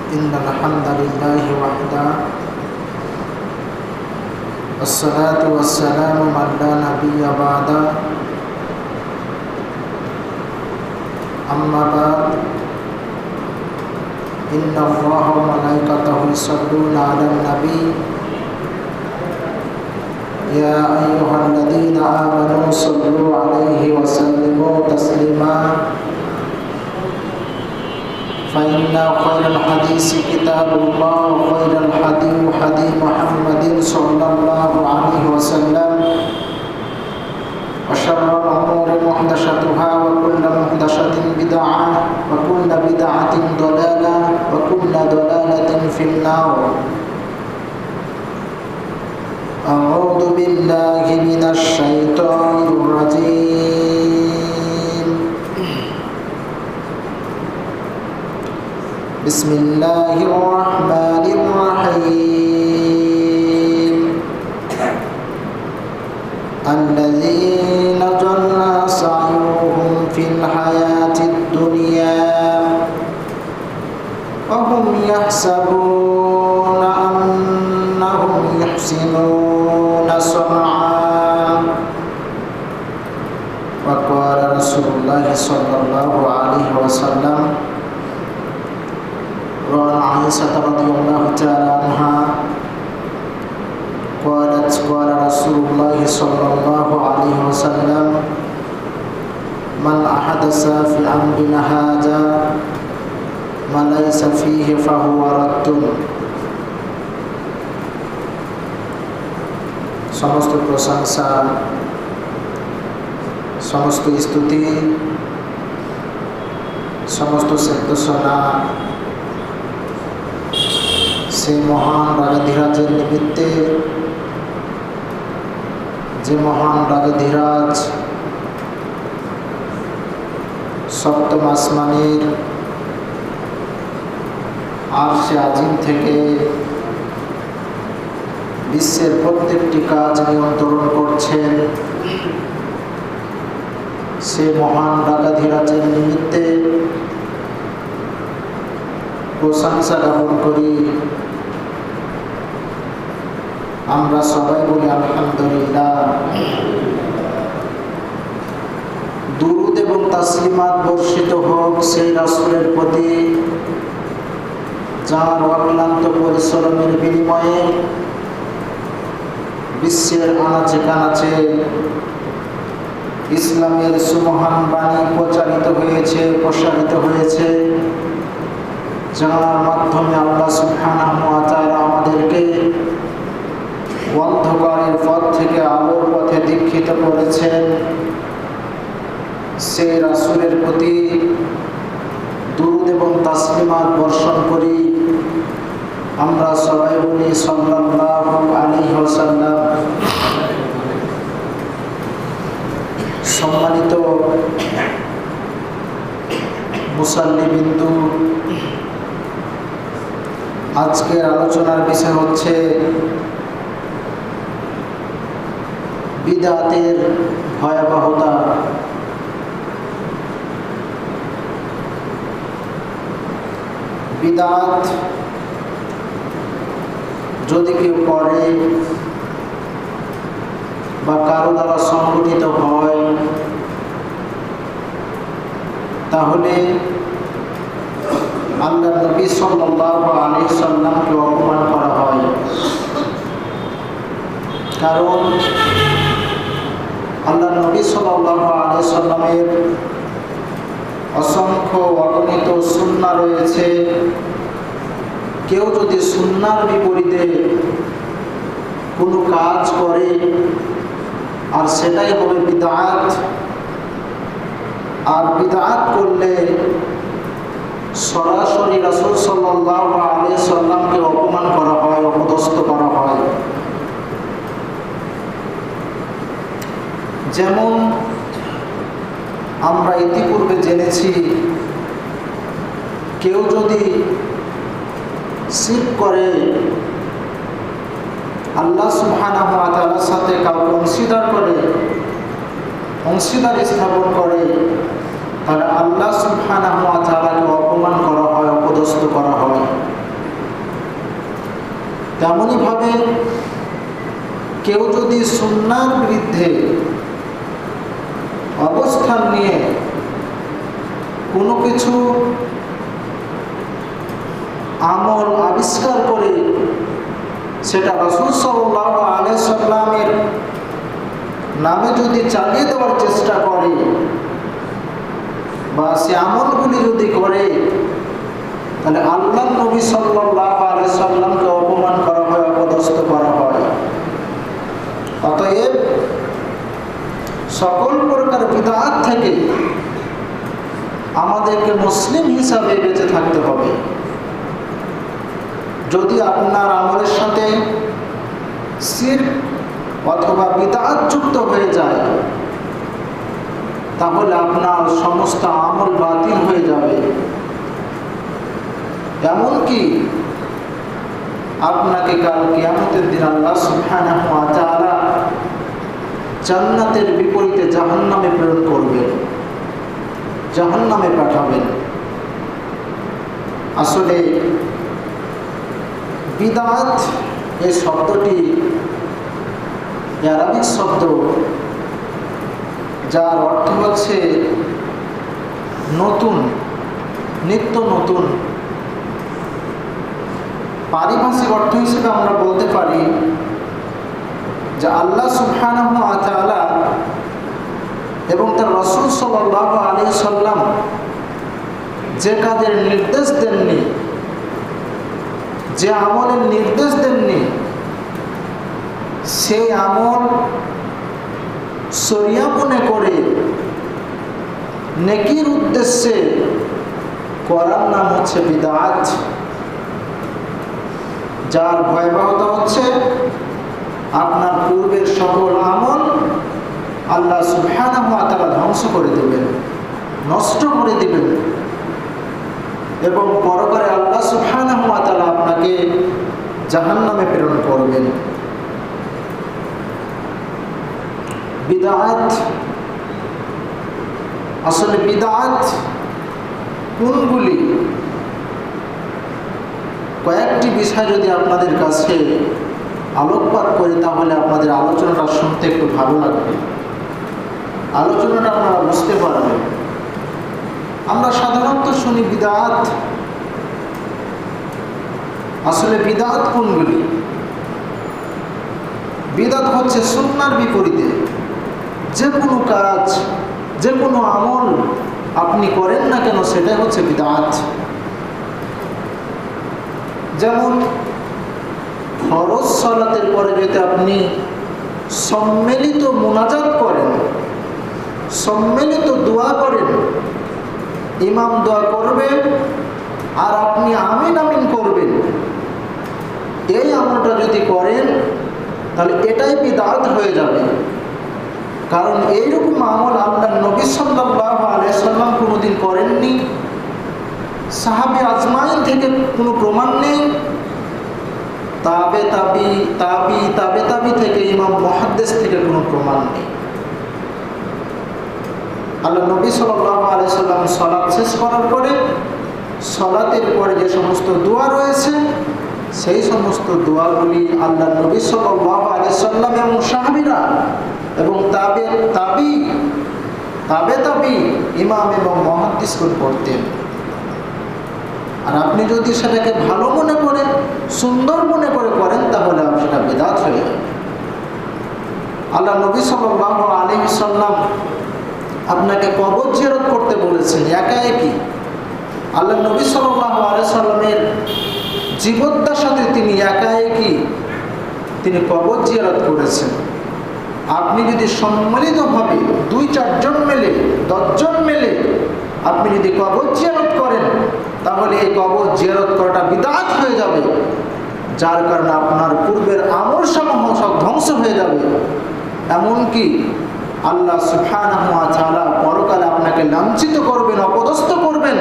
إن الحمد لله وحده والصلاة والسلام من لا نبي بعده أما بعد إن الله وملائكته يصلون على النبي يا أيها الذين آمنوا صلوا عليه وسلموا تسليما فإن خير الحديث كتاب الله وخير الهدي هدي محمد صلى الله عليه وسلم وشر الأمور محدثاتها وكل محدثة بدعة وكل بدعة ضلالة وكل ضلالة في النار. أعوذ بالله من الشيطان الرجيم. بسم الله الرحمن الرحيم. الذين ضل سعيهم في الحياة الدنيا وهم يحسبون أنهم يحسنون صنعا. وقال رسول الله صلى الله عليه وسلم وعن عائشة رضي الله تعالى عنها قالت قال رسول الله صلى الله عليه وسلم من أحدث في أمرنا هذا ما ليس فيه فهو رد. সমস্ত প্রশংসা সমস্ত স্তুতি সমস্ত সেদ্ধসনা সেই মহান রাগাধিরাজের নিমিত্তে যে মহান রাগাধিরাজ সপ্তম আসমানের আরশে আজিম থেকে বিশ্বের প্রত্যেকটি কাজ নিয়ন্ত্রণ করছেন, সে মহান রাগাধিরাজের নিমিত্তে প্রশংসা জ্ঞাপন করি। আমরা সবাই বলি আলহামদুলিল্লাহ। দুরূদ এবং তাসলিমাত বর্ষিত হোক সেই রাসূলের প্রতি যার অক্লান্ত পরিশ্রমের বিনিময়ে বিশ্বের আনাচে কানাচে ইসলামের সুমহান বাণী প্রচারিত হয়েছে, প্রসারিত হয়েছে, যার মাধ্যমে আল্লাহ সুবহানাহু ওয়া তাআলা আমাদেরকে অন্ধকারের পথ থেকে আলোর পথে দীক্ষিত করেছেন। সেই রাসূলের প্রতি দুরূদ এবং তাসলিমাত বর্ষণ করি। আমরা সবাই বলি সাল্লাল্লাহু আলাইহি ওয়াসাল্লাম। সম্মানিত মুসাল্লিবিন্দু, আজকের আলোচনার বিষয় হচ্ছে বিদআতের ভয়াবহতা। বিদআত যদি কেউ করে বা কারো দ্বারা সংগঠিত হয় তাহলে আল্লাহ নবী সাল্লাল্লাহু আলাইহি সাল্লামকে অপমান করা হয়। কারণ আল্লাহ নবী সাল্লাল্লাহু আলাইহি সাল্লামের অসংখ্য অগণিত সুন্নাহ রয়েছে। কেউ যদি সুন্নাহর বিপরীতে কোনো কাজ করে আর সেটাই হবে বিদআত, আর বিদআত করলে সরাসরি রাসূল সাল্লাল্লাহু আলাইহি সাল্লামকে অপমান করা হয়, অপদস্থ করা হয়। যেমন আমরা ইতিপূর্বে জেনেছি, কেউ যদি শিরক করে, আল্লাহ সুবহানাহু ওয়া তাআলার সাথে কাউকে অংশীদার করে, অংশীদার স্থাপন করে, তাহলে আল্লাহ সুবহানাহু ওয়া তাআলাকে অপমান করা হয়, অপদস্থ করা হয়। তেমনইভাবে কেউ যদি সুন্নাহর বিরুদ্ধে অবস্থান নিয়ে কোনো কিছু আমল আবিষ্কার করে সেটা রাসূল সাল্লাল্লাহু আলাইহি সাল্লামের নামে যদি চালিয়ে দেওয়ার চেষ্টা করে বা সে আমলগুলি যদি করে, তাহলে আল্লাহর নবী সাল্লাল্লাহু আলাইহি সাল্লামকে অপমান করা হয়, অপদস্থ করা হয়। অতএব সকল প্রকার বিদআত থেকে আমাদেরকে মুসলিম হিসাবে বেঁচে থাকতে হবে। যদি আপনার আমলের সাথে শিরক অথবা বিদআত যুক্ত হয়ে যায়, তাহলে আপনার সমস্ত আমল বাতিল হয়ে যাবে। এমনকি আপনাকে কাল কিয়ামতের দিন আল্লাহ সুবহানাহু ওয়া তাআলা জান্নাতের বিপরীতে জাহান্নামে প্রেরণ করবেন, জাহান্নামে পাঠাবেন। আসলে বিদআত এই শব্দটি আরবিক শব্দ, যার অর্থ হচ্ছে নতুন, নিত্য নতুন। পারিভাষিক অর্থ হিসেবে আমরা বলতে পারি যে আল্লাহ সুবহানাহু ওয়া তাআলা এবং তার রাসূল সাল্লাল্লাহু আলাইহি সাল্লাম যে কাজের নির্দেশ দেননি, যে আমলের নির্দেশ দেননি, সেই আমল শরিয়া মনে করে নেকির উদ্দেশ্যে করার নাম হচ্ছে বিদআত, যার ভয়াবহতা হচ্ছে আপনার পূর্বের সকল আমল আল্লাহ সুবহানাহু ওয়া তাআলা ধ্বংস করে দেবেন, নষ্ট করে দেবেন, এবং পরকালে আল্লাহ সুবহানাহু ওয়া তাআলা আপনাকে জাহান্নামে প্রেরণ করবেন। বিদআত, আসলে বিদআত কোনগুলি, কয়েকটি বিষয় যদি আপনাদের কাছে আলোকপাত করি তাহলে আপনাদের আলোচনাটা শুনতে একটু ভালো লাগবে, আলোচনাটা আপনারা বুঝতে পারবেন। আমরা সাধারণত শুনি বিদআত, আসলে বিদআত কোনগুলি? বিদআত হচ্ছে সুন্নাহর বিপরীতে যে কোনো কাজ, যে কোনো আমল আপনি করেন না কেন সেটাই হচ্ছে বিদআত। যেমন ফরজ সালাতের পরে যদি আপনি সম্মিলিত মুনাজাত করেন, সম্মিলিত দোয়া করেন, ইমাম দোয়া করবে আর আপনি আমিন আমিন করবেন, এই আমলটা যদি করেন তাহলে এটাই বিদআত হয়ে যাবে। কারণ এইরকম আমল আল্লাহর নবী সাল্লাল্লাহু আলাইহি সাল্লাম কোনোদিন করেননি, সাহাবী আজমাইন থেকে কোনো প্রমাণ নেই, তাবে থেকে ইমাম মুহাদ্দিস থেকে কোনো প্রমাণ নেই। আল্লাহ নবী সাল্লাল্লাহু আলাইহি সাল্লাম সালাত শেষ করার পরে সালাতের পরে যে সমস্ত দোয়া রয়েছে সেই সমস্ত দোয়াগুলি আল্লাহ নবী সাল্লাল্লাহু আলাইহি সাল্লাম এবং সাহাবীরা এবং তাবে ইমাম এবং মুহাদ্দিসগণ পড়তেন। আর আপনি যদি সেটাকে ভালো মনে করে, সুন্দর মনে করে করেন তাহলে সেটা বিদআত হয়ে যাবে। আল্লাহ নবী সাল্লাল্লাহু আলাইহি সাল্লাম আপনাকে কবর জিয়ারত করতে বলেছেন একা একই। আল্লাহ নবী সাল্লাল্লাহু আলাইহি সাল্লামের জীবদ্দশাতে তিনি একা একই তিনি কবর জিয়ারত করেছেন। আপনি যদি সম্মিলিতভাবে 2-4 জন মিলে, 10 জন মিলে আপনি যদি কবর জিয়ারত করেন তাহলে এই কবর জিয়ারত করাটা বিদআত হয়ে যাবে, যার কারণে আপনার পূর্বের আমলসমূহ সব ধ্বংস হয়ে যাবে। এমনকি আল্লাহ সুবহানাহু ওয়া তাআলা পরকালে আপনাকে লাঞ্ছিত করবেন, অপদস্থ করবেন,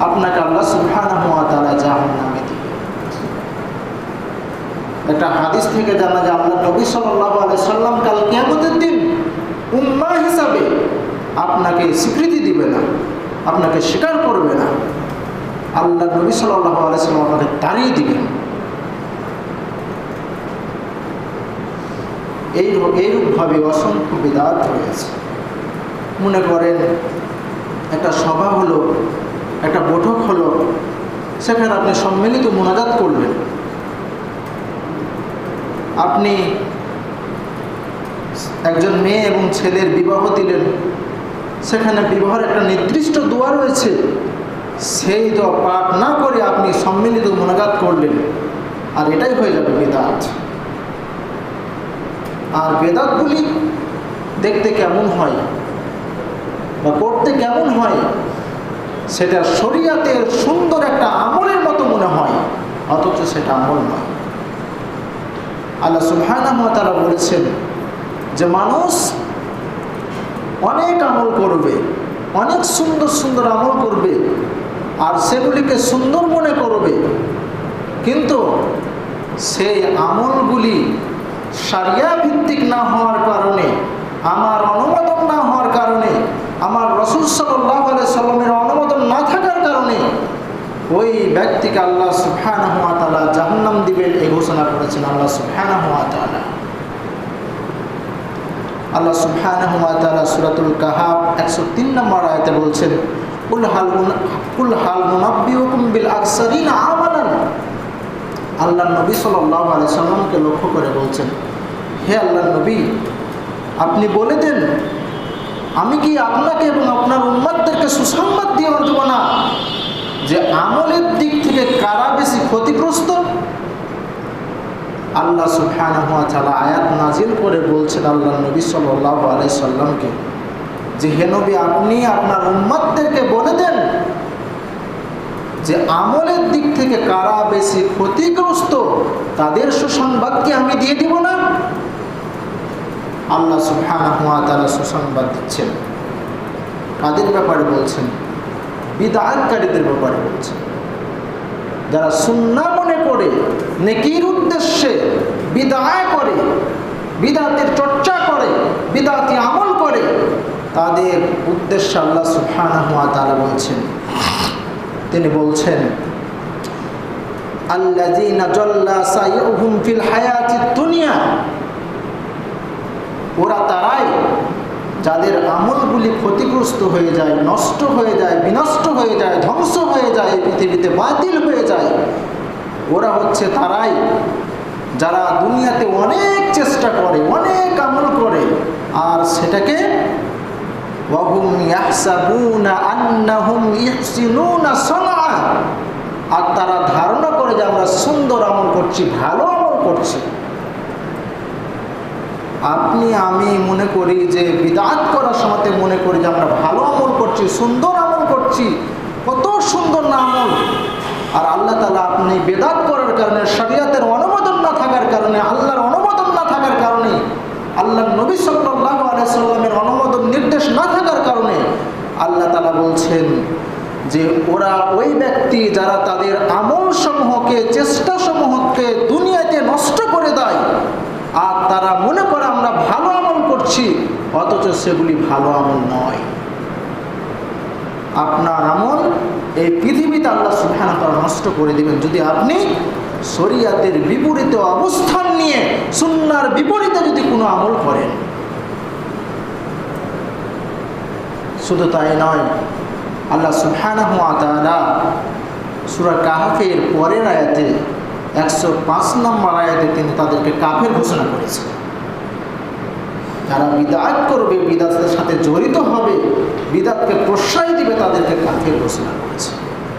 আপনাকে আল্লাহ সুবহানাহু ওয়া তাআলা জাহান্নামে দিবেন। একটা হাদিস থেকে জানা যায় আল্লাহ নবী সাল্লাল্লাহু আলাইহি সাল্লাম কাল কিয়ামতের দিন উম্মাহ হিসাবে আপনাকে স্বীকৃতি দিবে না, আপনাকে স্বীকার করবে না। আল্লাহ নবী সাল্লাল্লাহু আলাইহি সাল্লাম আপনাকে তাড়িয়ে দিবেন। এইরূপভাবে অসংখ্য বিদআত রয়েছে। মনে করেন একটা সভা হলো, একটা বৈঠক হলো, সেখানে আপনি সম্মিলিত মোনাজাত করলেন। আপনি একজন মেয়ে এবং ছেলের বিবাহ দিলেন, সেখানে বিবাহের একটা নির্দিষ্ট দোয়া রয়েছে, সেই দোয়া পাঠ না করে আপনি সম্মিলিত মোনাজাত করলেন, আর এটাই হয়ে যাবে বিদআত। আর বিদআতগুলি দেখতে কেমন হয় বা করতে কেমন হয়, সেটা শরীয়তের সুন্দর একটা আমলের মতো মনে হয়, অথচ সেটা আমল নয়। আল্লাহ সুবহানাহু ওয়া তাআলা বলেছেন যে মানুষ অনেক আমল করবে, অনেক সুন্দর সুন্দর আমল করবে, আর সেগুলিকে সুন্দর মনে করবে, কিন্তু সেই আমলগুলি শরিয়া ভিত্তিক না হওয়ার কারণে, আমার অনুমোদন না হওয়ার কারণে, আমার রাসূল সাল্লাল্লাহু আলাইহি সাল্লামের অনুমোদন না থাকার কারণে ওই ব্যক্তিকে আল্লাহ সুবহানাহু ওয়া তাআলা জাহান্নাম দিবেন, এই ঘোষণা করেছেন আল্লাহ সুবহানাহু ওয়া তাআলা। আল্লাহ সুবহানাহু ওয়া তাআলা সূরাতুল কাহাফ 103 নম্বর আয়াতে বলছেন, কুল হাল নুনাব্বিউকুম বিল আকসারিনা আমালান। আল্লাহ নবী সাল্লাল্লাহু আলাইহি সাল্লামকে লক্ষ্য করে বলছেন, হে আল্লাহ নবী, আপনি বলে দেন, আমি কি আপনাকে এবং আপনার উম্মতদেরকে সুসংবাদ দিয়ে দেব না যে আমলের দিক থেকে কারা বেশি ক্ষতিগ্রস্ত? আল্লাহ সুবহানাহু ওয়া তাআলা আয়াত নাজিল করে বলছেন আল্লাহ নবী সাল্লাল্লাহু আলাইহি সাল্লামকে যে, হে নবী, আপনি আপনার উম্মতদেরকে বলে দেন যে আমলের দিক থেকে কারা বেশি ক্ষতিগ্রস্ত, তাদের সুসংবাদ কি আমি দিয়ে দিব না? আল্লাহ সুবহানাহু ওয়া তাআলা সুসংবাদ দিচ্ছেন। কাদের ব্যাপারে বলছেন? বিদআতকারীদের ব্যাপারে বলছেন। যারা সুন্নাহ মনে করে নেকির উদ্দেশ্যে বিদআত করে, বিদআতের চর্চা করে, বিদআতি আমল করে, তাদের উদ্দেশ্যে আল্লাহ সুবহানাহু ওয়া তাআলা বলছেন, তিনি বলছেন, আল্লাযীনা জাল্লা সাইয়ুহুম ফিল হায়াতিদ দুনিয়া, ওরা তারাই যাদের আমলগুলি ক্ষতিগ্রস্ত হয়ে যায়, নষ্ট হয়ে যায়, বিনষ্ট হয়ে যায়, ধ্বংস হয়ে যায়, পৃথিবীতে বাতিল হয়ে যায়। ওরা হচ্ছে তারাই যারা দুনিয়াতে অনেক চেষ্টা করে, অনেক আমল করে, আর সেটাকে ওয়াহুম ইয়াহসাবুনা আন্নাহুম ইহসিনুনা সানআ, আর তারা ধারণা করে যে আমরা সুন্দর আমল করছি, ভালো আমল করছি। আপনি আমি মনে করি যে বিদআত করার সময় মনে করি যে আমরা ভালো আমল করছি, সুন্দর আমল করছি, কত সুন্দর না আমল। আর আল্লাহ তাআলা আপনি বিদআত করার কারণে, শরীয়তের অনুমোদন না থাকার কারণে, আল্লাহর অনুমোদন না থাকার কারণে, আল্লাহর নবী সাল্লাল্লাহু আলাইহি সাল্লামের অনুমোদন নির্দেশ না থাকার কারণে আল্লাহ তাআলা বলছেন যে ওরা ওই ব্যক্তি যারা তাদের আমল সমূহকে, চেষ্টা সমূহকে দুনিয়াতে নষ্ট করে দেয়, আর তারা মনে করে আমরা ভালো আমল করছি, অথচ সেগুলি ভালো আমল নয়। আপনার আমল এই পৃথিবীতে আল্লাহ সুবহানাহু ওয়া তাআলা নষ্ট করে দিবেন যদি আপনি শরীয়তের বিপরীতে অবস্থান নিয়ে, সুন্নাহর বিপরীতে যদি কোনো আমল করেন। শুধু তাই নয়, আল্লাহ সুবহানাহু ওয়া তাআলা সূরা কাহফের পরের আয়াতে 105 নম্বর আয়াতে তিনি তাদেরকে কাফের ঘোষণা করেছেন। যারা বিদআত করবে, বিদআতের সাথে জড়িত হবে, বিদআতকে প্রশ্রয় দিবে, তাদেরকে কাফের ঘোষণা করেছে।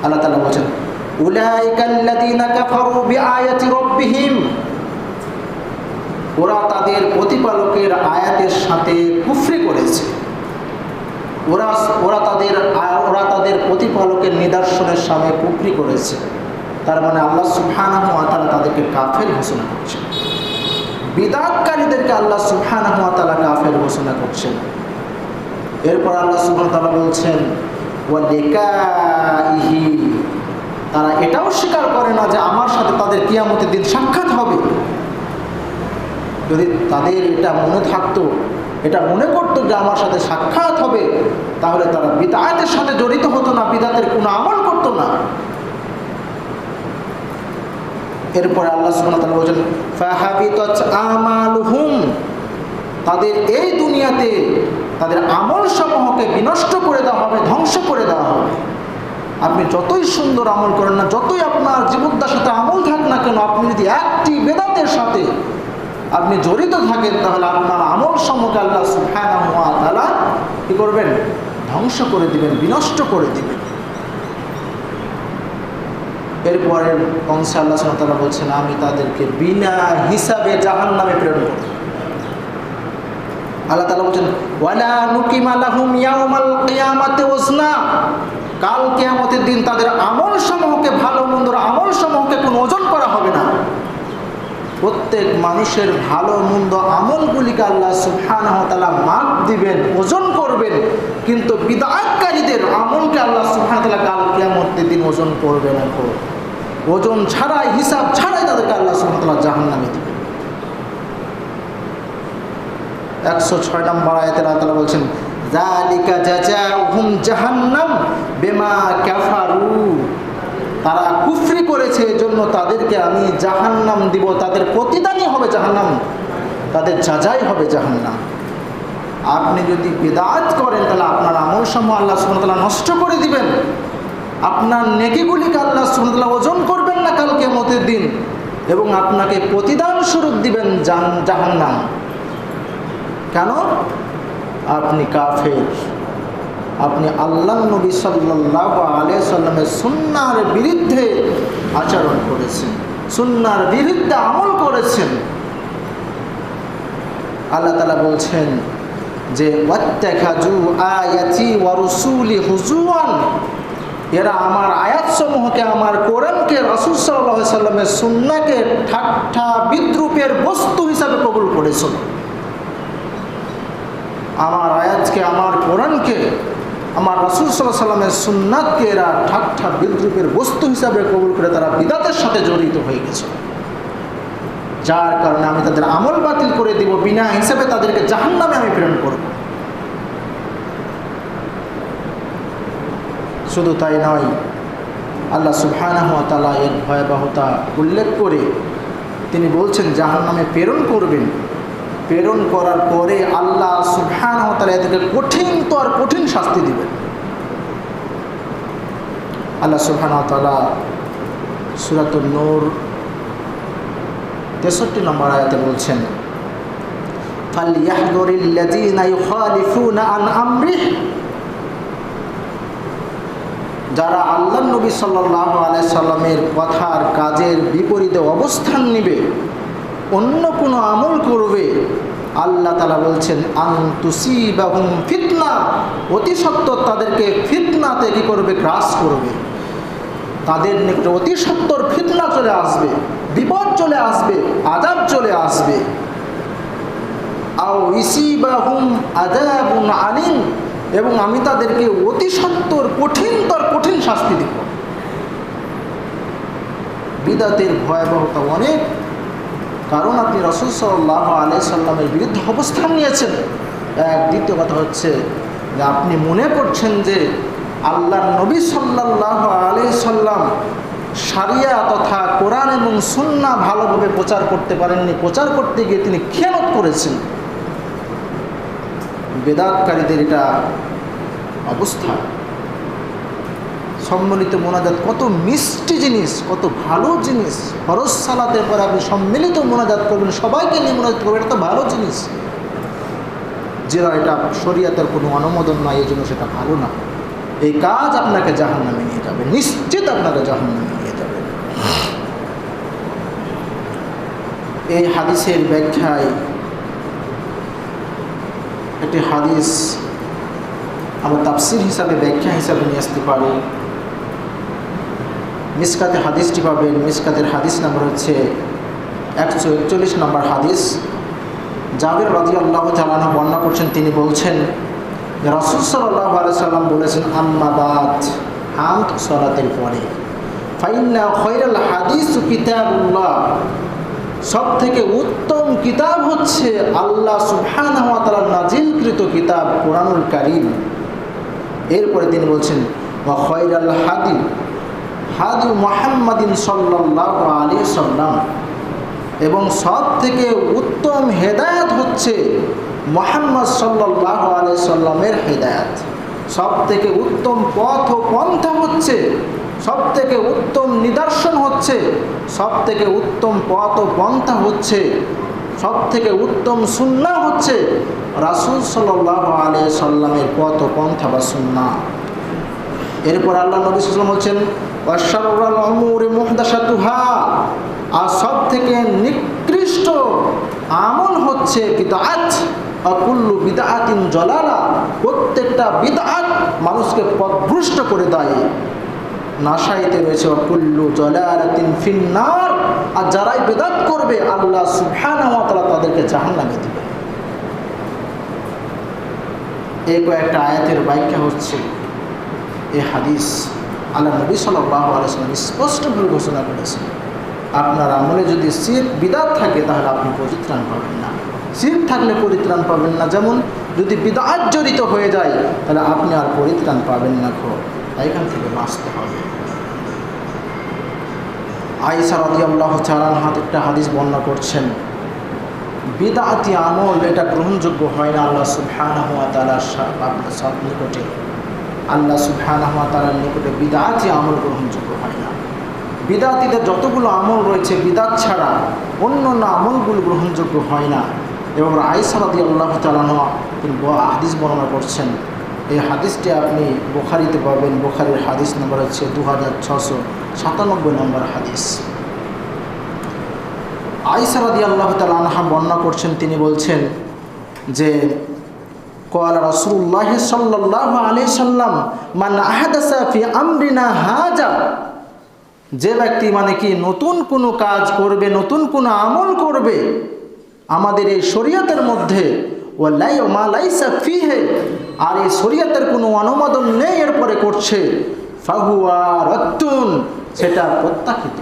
আল্লাহ তাআলা বলেন, উলাইকাল্লাযীনা কাফারু বিআয়াতি রাব্বিহিম, ওরা তাদের প্রতিপালকের আয়াতের সাথে কুফরি করেছে। ওরা তাদের প্রতিপালকের নিদর্শনের সামনে কুফরি করেছে। তার মানে আল্লাহ সুবহানাহু ওয়া তাআলা তাদেরকে কাফের ঘোষণা করছেন। বিদআতকারীদেরকে আল্লাহ সুবহানাহু ওয়া তাআলা কাফের ঘোষণা করছেন। এরপর আল্লাহ সুবহানাহু ওয়া তাআলা বলছেন, ওয়া লিকাইহি, তারা এটাও স্বীকার করে না যে আমার সাথে তাদের কিয়ামতের দিন সাক্ষাৎ হবে। যদি তাদের এটা মনে থাকতো, এটা মনে করতো যে আমার সাথে সাক্ষাৎ হবে, তাহলে তারা বিদআতের সাথে জড়িত হতো না, বিদআতের কোনো আমল করতো না। এরপরে আল্লাহ সুবহানাহু ওয়া তাআলা বলেন, ফাহাবিতাত আমালুহুম, তাদের এই দুনিয়াতে তাদের আমল সমূহকে বিনষ্ট করে দেওয়া হবে, ধ্বংস করে দেওয়া হবে। আপনি যতই সুন্দর আমল করেন না, যতই আপনার জীবদ্দশাতে আমল থাক না কেন, আপনি যদি একটি বেদাতের সাথে আপনি জড়িত থাকেন, তাহলে আপনার আমল সমূহকে আল্লাহ সুবহানাহু ওয়া তাআলা কি করবেন? ধ্বংস করে দিবেন, বিনষ্ট করে দিবেন। এরপরে অংশে আল্লাহ সুবহানাহু ওয়া তাআলা বলছেন, আমি তাদেরকে বিনা হিসাবে জাহান্নামে প্রেরণ করব। আল্লাহ তাআলা বলছেন, ওয়ালা নুকিমা লাহুম ইয়াউমাল কিয়ামাতি ওয়াজনা, কাল কিয়ামতের দিন তাদের আমল সমূহকে, ভালো মন্দর আমল সমূহকে কোনো ওজন করা হবে না। প্রত্যেক মানুষের ভালো মন্দ আমলগুলিকে আল্লাহ সুবহানাহু ওয়া তাআলা মাপ দিবেন, ওজন করবেন, কিন্তু বিদআতকারীদের আমলকে আল্লাহ সুবহানাহু ওয়া তাআলা কাল কিয়ামতের দিন ওজন করবেন না। ওজন ছাড়াই, হিসাব ছাড়াই তাদেরকে আল্লাহ সুবহানাহু ওয়া তাআলা জাহান্নামে দিবেন। 106 নম্বর আয়াতে আল্লাহ তাআলা বলছেন, যালিকা জাযাউহুম জাহান্নাম বিমা কাফারু, তারা কুফরি করেছে এজন্য তাদেরকে আমি জাহান্নাম দিব, তাদের প্রতিদানই হবে জাহান্নাম, তাদের যাজাই হবে জাহান্নাম। আপনি যদি বিদআত করেন তাহলে আপনার আমলসমূহ আল্লাহ সুবহানাহু ওয়া তাআলা নষ্ট করে দিবেন, আপনার নেকিগুলিকে আল্লাহ সুবহানাহু ওয়া তাআলা ওজন করবেন না কাল কিয়ামতের দিন, এবং আপনাকে প্রতিদান স্বরূপ দিবেন জাহান্নাম। কেন? আপনি কাফের, আপনি আল্লাহ নবী সাল্লাল্লাহু আলাইহি সাল্লামের সুন্নাহর বিরুদ্ধে আচরণ করেছেন, সুন্নাহর বিরুদ্ধে আমল করেছেন। আল্লাহ তাআলা বলছেন যে ওয়াত্তাখাযু আয়াতি ওয়া রাসূলি হুজুয়ান, এরা আমার আয়াতসমূহকে, আমার কোরআনকে, রাসূল সাল্লাল্লাহু আলাইহি সাল্লামের সুন্নাহকে ঠাট্টা বিদ্রূপের বস্তু হিসাবে কবুল করেছিল। আমার আয়াতকে, আমার কোরআনকে, আমার রাসূল সাল্লাল্লাহু আলাইহি সাল্লামের সুন্নাতকে এরা ঠাট্টা বিদ্রূপের বস্তু হিসাবে কবুল করে তারা বিদআতের সাথে জড়িত হয়ে গেছে, যার কারণে আমি তাদের আমল বাতিল করে দিব, বিনা হিসাবে তাদেরকে জাহান্নামে আমি প্রেরণ করব। শুধু তাই নয়, আল্লাহ সুবহানাহু ওয়া তাআলা এর ভয়াবহতা উল্লেখ করে তিনি বলছেন জাহান্নামে প্রেরণ করবেন। প্রেরণ করার পরে আল্লাহ সুবহানাহু ওয়া তাআলা এদেরকে কঠিন তো আর কঠিন শাস্তি দিবেন। আল্লাহ সুবহানাহু ওয়া তাআলা সূরাতুন নূর 63 নম্বর আয়াতে বলছেন, ফালইয়াহযুরিল্লাযীনা ইউখালিফুনা আন আমরিহি, যারা আল্লাহ নবী সাল্লাল্লাহু আলাইহি সাল্লামের কথার কাজের বিপরীতে অবস্থান নেবে, অন্য কোনো আমল করবে, আল্লাহ তাআলা বলছেন আন তুসিবাহুম ফিতনা, অতি সত্বর তাদেরকে ফিতনাতে কি করবে? গ্রাস করবে। তাদের নিকটে অতি সত্বর ফিতনা চলে আসবে, বিপদ চলে আসবে, আযাব চলে আসবে। আও ইসিবাহুম আযাবুন আলীম, এবং আমি তাদেরকে অতি সত্বর কঠিনতর কঠিন শাস্তি দিব। বিদআতের ভয়াবহতা অনেক, কারণ আপনি রাসূল সাল্লাল্লাহু আলাইহি সাল্লামের বিরুদ্ধে অবস্থান নিয়েছেন। দ্বিতীয় কথা হচ্ছে যে আপনি মনে করছেন যে আল্লাহর নবী সাল্লাল্লাহু আলাইহি সাল্লাম শারিয়া তথা কোরআন এবং সুন্নাহ ভালোভাবে প্রচার করতে পারেননি, প্রচার করতে গিয়ে তিনি খেয়ানত করেছেন। বেদাতকারীদের এটা অবস্থা। সম্মিলিত মোনাজাত কত মিষ্টি জিনিস, কত ভালো জিনিস। ফরজ সালাতের পরে আপনি সম্মিলিত মোনাজাত করবেন, সবাইকে নিয়ে মোনাজাত করবেন, এটা তো ভালো জিনিস। যেটা এটা শরীয়তের কোনো অনুমোদন নয়, এই জন্য সেটা ভালো না। এই কাজ আপনাকে জাহান্নামে নিয়ে যাবে, নিশ্চিত আপনাকে জাহান্নামে নিয়ে যাবে। এই হাদিসের ব্যাখ্যায় একটি হাদিস আমরা তাফসীর হিসাবে, ব্যাখ্যা হিসাবে নিয়ে আসতে পারি। মিসকাতে হাদিসটি পাবেন, মিসকাতের হাদিস নাম্বার হচ্ছে 141 নম্বর হাদিস। জাবের রাদিয়াল্লাহু তাআলা আনহু বর্ণনা করছেন, তিনি বলছেন রাসূল সাল্লাল্লাহু আলাইহি সাল্লাম বলেছেন, আম্মা বাদ, হামদ সালাতের পরে, ফাইন্না খায়রাল হাদিসু কিতাবুল্লাহ, সব থেকে উত্তম কিতাব হচ্ছে আল্লাহ সুবহানাহু ওয়া তাআলার নাজিলকৃত কিতাব কোরআনুল কারীম। এরপরে তিনি বলছেন ওয়া খায়রাল হাদি হাদি মুহাম্মাদিন সাল্লাল্লাহু আলাইহি সাল্লাম, এবং সব থেকে উত্তম হেদায়েত হচ্ছে মুহাম্মদ সাল্লাল্লাহু আলাইহি সাল্লামের হিদায়াত। সব থেকে উত্তম পথ ও পন্থা হচ্ছে, সব থেকে উত্তম নিদর্শন হচ্ছে, সব থেকে উত্তম পথ ও পন্থা হচ্ছে, সব থেকে উত্তম সুন্নাহ হচ্ছে রাসূল সাল্লাল্লাহু আলাইহি সাল্লামের পথ ও পন্থা বা সুন্নাহ। এরপর আল্লাহ নবী সাল্লাল্লাহু আলাইহি ওয়াসাল্লাম বলছেন ওয়াশাররুল উমুরি মুহদাসাতুহা, আর সব থেকে নিকৃষ্ট আমল হচ্ছে বিদআত, আর কুল্লু বিদআতিন জালালা, প্রত্যেকটা বিদআত মানুষকে পথভ্রষ্ট করে দেয়। নাশাইতে রয়েছে কুল্লু জালালাতিন ফিন্নার, আর যারাই বিদআত করবে আল্লাহ সুবহানাহু ওয়া তাআলা তাদেরকে জাহান্নামে দিবেন। এই কয়েকটা আয়াতের ব্যাখ্যা হচ্ছে এই হাদিস। আল্লাহ নবী সাল্লাল্লাহু আলাইহি ওয়াসাল্লাম স্পষ্টভাবে ঘোষণা করেছেন, আপনার আমলে যদি শিরক বিদআত থাকে তাহলে আপনি পরিত্রাণ পাবেন না। শিরক থাকলে পরিত্রাণ পাবেন না, যেমন যদি বিদআত জড়িত হয়ে যায় তাহলে আপনি আর পরিত্রাণ পাবেন না। এখান থেকে বাঁচতে হবে। আয়েশা রাদিয়াল্লাহু তাআলা আনহা একটা হাদিস বর্ণনা করছেন, বিদআতি আমল এটা গ্রহণযোগ্য হয় না আল্লাহ সুবহানাহু ওয়া তাআলার নিকটে। আল্লাহ সুবহানাহু ওয়া তাআলার নিকটে বিদআতি আমল গ্রহণযোগ্য হয় না। বিদআতিদের যতগুলো আমল রয়েছে বিদআত ছাড়া অন্য আমলগুলো গ্রহণযোগ্য হয় না। এবং আয়েশা রাদিয়াল্লাহু তাআলা আনহা তিনি হাদিস বর্ণনা করছেন, এই হাদিসটি আপনি বুখারীতে পাবেন। বুখারীর হাদিস নম্বর হচ্ছে 2697 নম্বর হাদিস। আয়েশা রাদিয়াল্লাহু তাআলা আনহা বর্ণনা করছেন, তিনি বলছেন যে ক্বালা রাসূলুল্লাহ সাল্লাল্লাহু আলাইহি সাল্লাম মান আহদাসা ফি আমরিনা হাযা, যে ব্যক্তি কি নতুন কোনো কাজ করবে, নতুন কোনো আমল করবে আমাদের এই শরীয়তের মধ্যে, ওয়া লাইসা ফিহি, আর এই শরীয়তের কোনো অনুমোদন নেই এরপরে করছে, ফাহুয়া রাদ্দুন, সেটা প্রত্যাখ্যাত,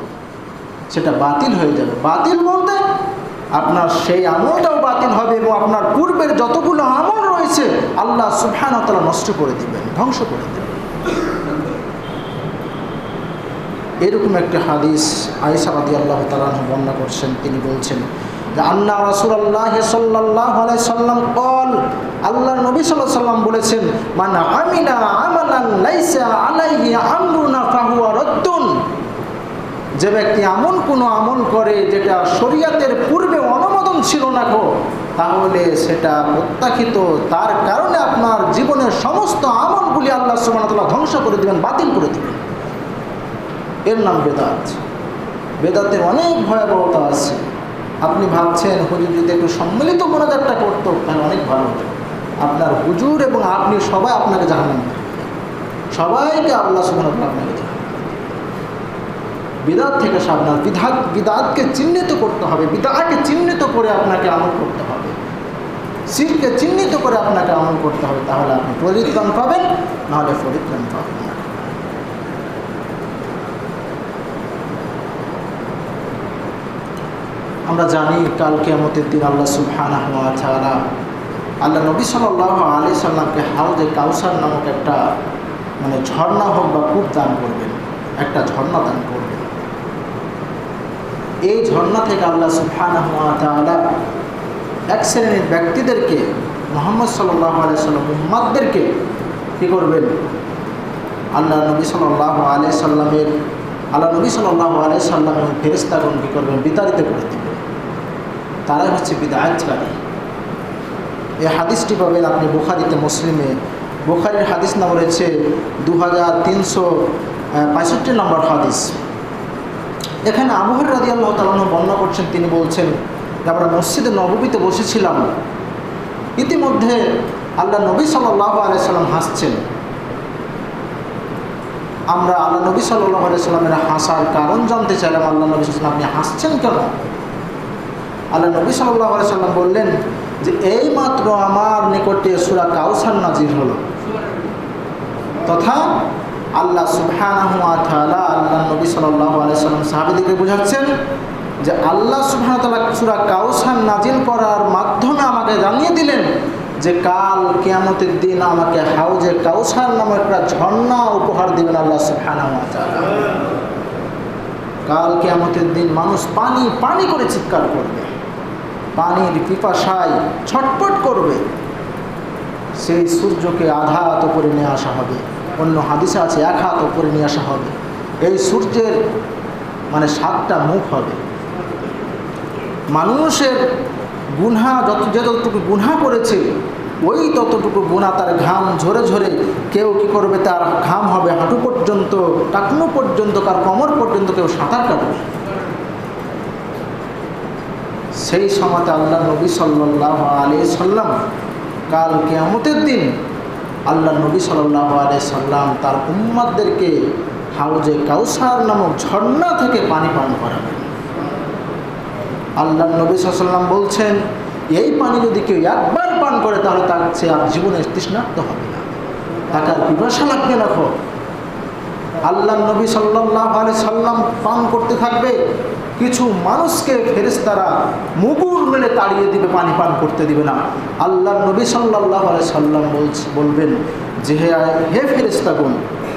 সেটা বাতিল হয়ে যাবে। বাতিল বলতে আপনার সেই আমলটাও বাতিল হবে এবং আপনার পূর্বের যতগুলো আমল রয়েছে আল্লাহ সুবহানাহু ওয়া তাআলা নষ্ট করে দিবেন, ধ্বংস করে দেবেন। এরকম একটা হাদিস আয়েশা রাদিয়াল্লাহু তাআলা আনহা বর্ণনা করছেন। তিনি বলছেন যে আন্না রাসূলুল্লাহ সাল্লাল্লাহু আলাইহি সাল্লাম قال, আল্লাহর নবী সাল্লাল্লাহু আলাইহি সাল্লাম বলেছেন, মান আমিলা আমালান লাইসা আলাইহি আমরুনা ফাহুয়া রাদ্দুন, যে ব্যক্তি এমন কোনো আমল করে যেটা শরীয়তের পূর্বে অনুমোদন ছিল না তাহলে সেটা প্রত্যাখ্যাত। তার কারণে আপনার জীবনের সমস্ত আমলগুলি আল্লাহ সুবহানাহু ওয়া তাআলা ধ্বংস করে দিবেন, বাতিল করে দিবেন। এর নাম বেদাত। বেদাতের অনেক ভয়াবহতা আছে। আপনি ভাবছেন হুজুর যদি একটু সম্মিলিত মোনাজাতটা করতো তাহলে অনেক ভালো হতো। আপনার হুজুর এবং আপনি সবাই আপনাকে জাহান্নামে দিবেন, সবাইকে আল্লাহ সুবহানাহু ওয়া তাআলা আপনাকে জাহান্নামে। বিদআত থেকে সাবধান। বিদআতকে চিহ্নিত করতে হবে, বিদআতকে চিহ্নিত করে আপনাকে আমল করতে হবে, শিরককে চিহ্নিত করে আপনাকে আমল করতে হবে, তাহলে আপনি পরিত্রাণ পাবেন, নাহলে পরিত্রাণ পাবেন না। আমরা জানি কাল কিয়ামতের দিন আল্লাহ সুবহানাহু ওয়া তাআলা আল্লাহ নবী সাল্লাল্লাহু আলাইহি সাল্লামকে হাউজে কাউসার নামক একটা ঝর্ণা হোক বা কূপ দান করবেন, একটা ঝর্ণা দান করবেন। এই ঝর্ণা থেকে আল্লাহ সুবহানাহু ওয়া তাআলা এক শ্রেণীর ব্যক্তিদেরকে, মুহাম্মদ সাল্লাল্লাহু আলাইহি সাল্লাম উম্মতদেরকে কী করবেন, আল্লাহ নবী সাল্লাল্লাহু আলাইহি সাল্লামের ফেরেশতাগণ কী করবেন, বিতাড়িত করে দেবেন। তারাই হচ্ছে বিদআতকারী। এই হাদিসটি পাবেন আপনি বুখারীতে, মুসলিমে। বুখারীর হাদিস নাম্বার রয়েছে 2365 নম্বর হাদিস। এখানে আবু হুরায়রা রাদিয়াল্লাহু তাআলা আনহু বর্ণনা করছেন, তিনি বলছেন যে আমরা মসজিদে নববীতে বসেছিলাম, ইতিমধ্যে আল্লাহ নবী সাল্লাল্লাহু আলাইহি সাল্লাম হাসছেন। আমরা আল্লাহ নবী সাল্লাল্লাহু আলাইহি সাল্লামের হাসার কারণ জানতে চাইলাম, আল্লাহ নবী সাল্লাল্লাহু আলাইহি সাল্লাম আপনি হাসছেন কেন? আল্লাহ নবী সাল্লাল্লাহু আলাইহি সাল্লাম বললেন যে এইমাত্র আমার নিকটে সূরা কাউসার নাজিল হলো, তথা আল্লাহ সুবহানাহু ওয়া তাআলা আল্লাহ নবী সাল্লাল্লাহু আলাইহি সাল্লাম সাহাবীদেরকে বোঝাচ্ছেন যে আল্লাহ সুবহানাহু ওয়া তাআলা সূরা কাউসার নাজিল করার মাধ্যমে আমাকে জানিয়ে দিলেন যে কাল কিয়ামতের দিন আমাকে হাউজে কাউসার নামে একটা ঝর্ণা উপহার দিবেন আল্লাহ সুবহানাহু ওয়া তাআলা। কাল কিয়ামতের দিন মানুষ পানি পানি করে চিৎকার করবে, পানির পিপাসায় ছটফট করবে, সেই সূর্যকে আধা হাত উপরে নিয়ে আসা হবে, অন্য হাদিসে আছে 1 হাত উপরে নিয়ে আসা হবে। এই সূর্যের 7টা মুখ হবে। মানুষের গুনাহ যতটুকু গুনাহ করেছে ওই ততটুকু গুনাহ তার ঘাম ঝরে ঝরে কেউ কি করবে, তার ঘাম হবে হাঁটু পর্যন্ত, টাকনু পর্যন্ত, কার কোমর পর্যন্ত, কেউ সাঁতার কাটবে। সেই সময়তে আল্লাহ নবী সাল্লাল্লাহু আলাইহি সাল্লাম কাল কিয়ামতের দিন আল্লাহ নবী সাল্লাল্লাহু আলাইহি সাল্লাম তার উম্মতদেরকে হাউজে কাউসার নামক ঝর্ণা থেকে পানি পান করাবেন। আল্লাহ নবী সাল্লাল্লাহু আলাইহি সাল্লাম বলছেন, এই পানি যদি কেউ একবার পান করে তাহলে তার সে আর জীবনে তৃষ্ণার্ত হবে না, তাকে আর পিপাসা লাগবে না। আল্লাহ নবী সাল্লাল্লাহু আলাইহি সাল্লাম পান করতে থাকবে, কিছু মানুষকে ফেরেশতারা মুগুর মেলে তাড়িয়ে দিবে, পানি পান করতে দিবে না। আল্লাহ নবী সাল্লাল্লাহু আলাইহি সাল্লাম বলবেন যে হে ফেরেশতাগণ,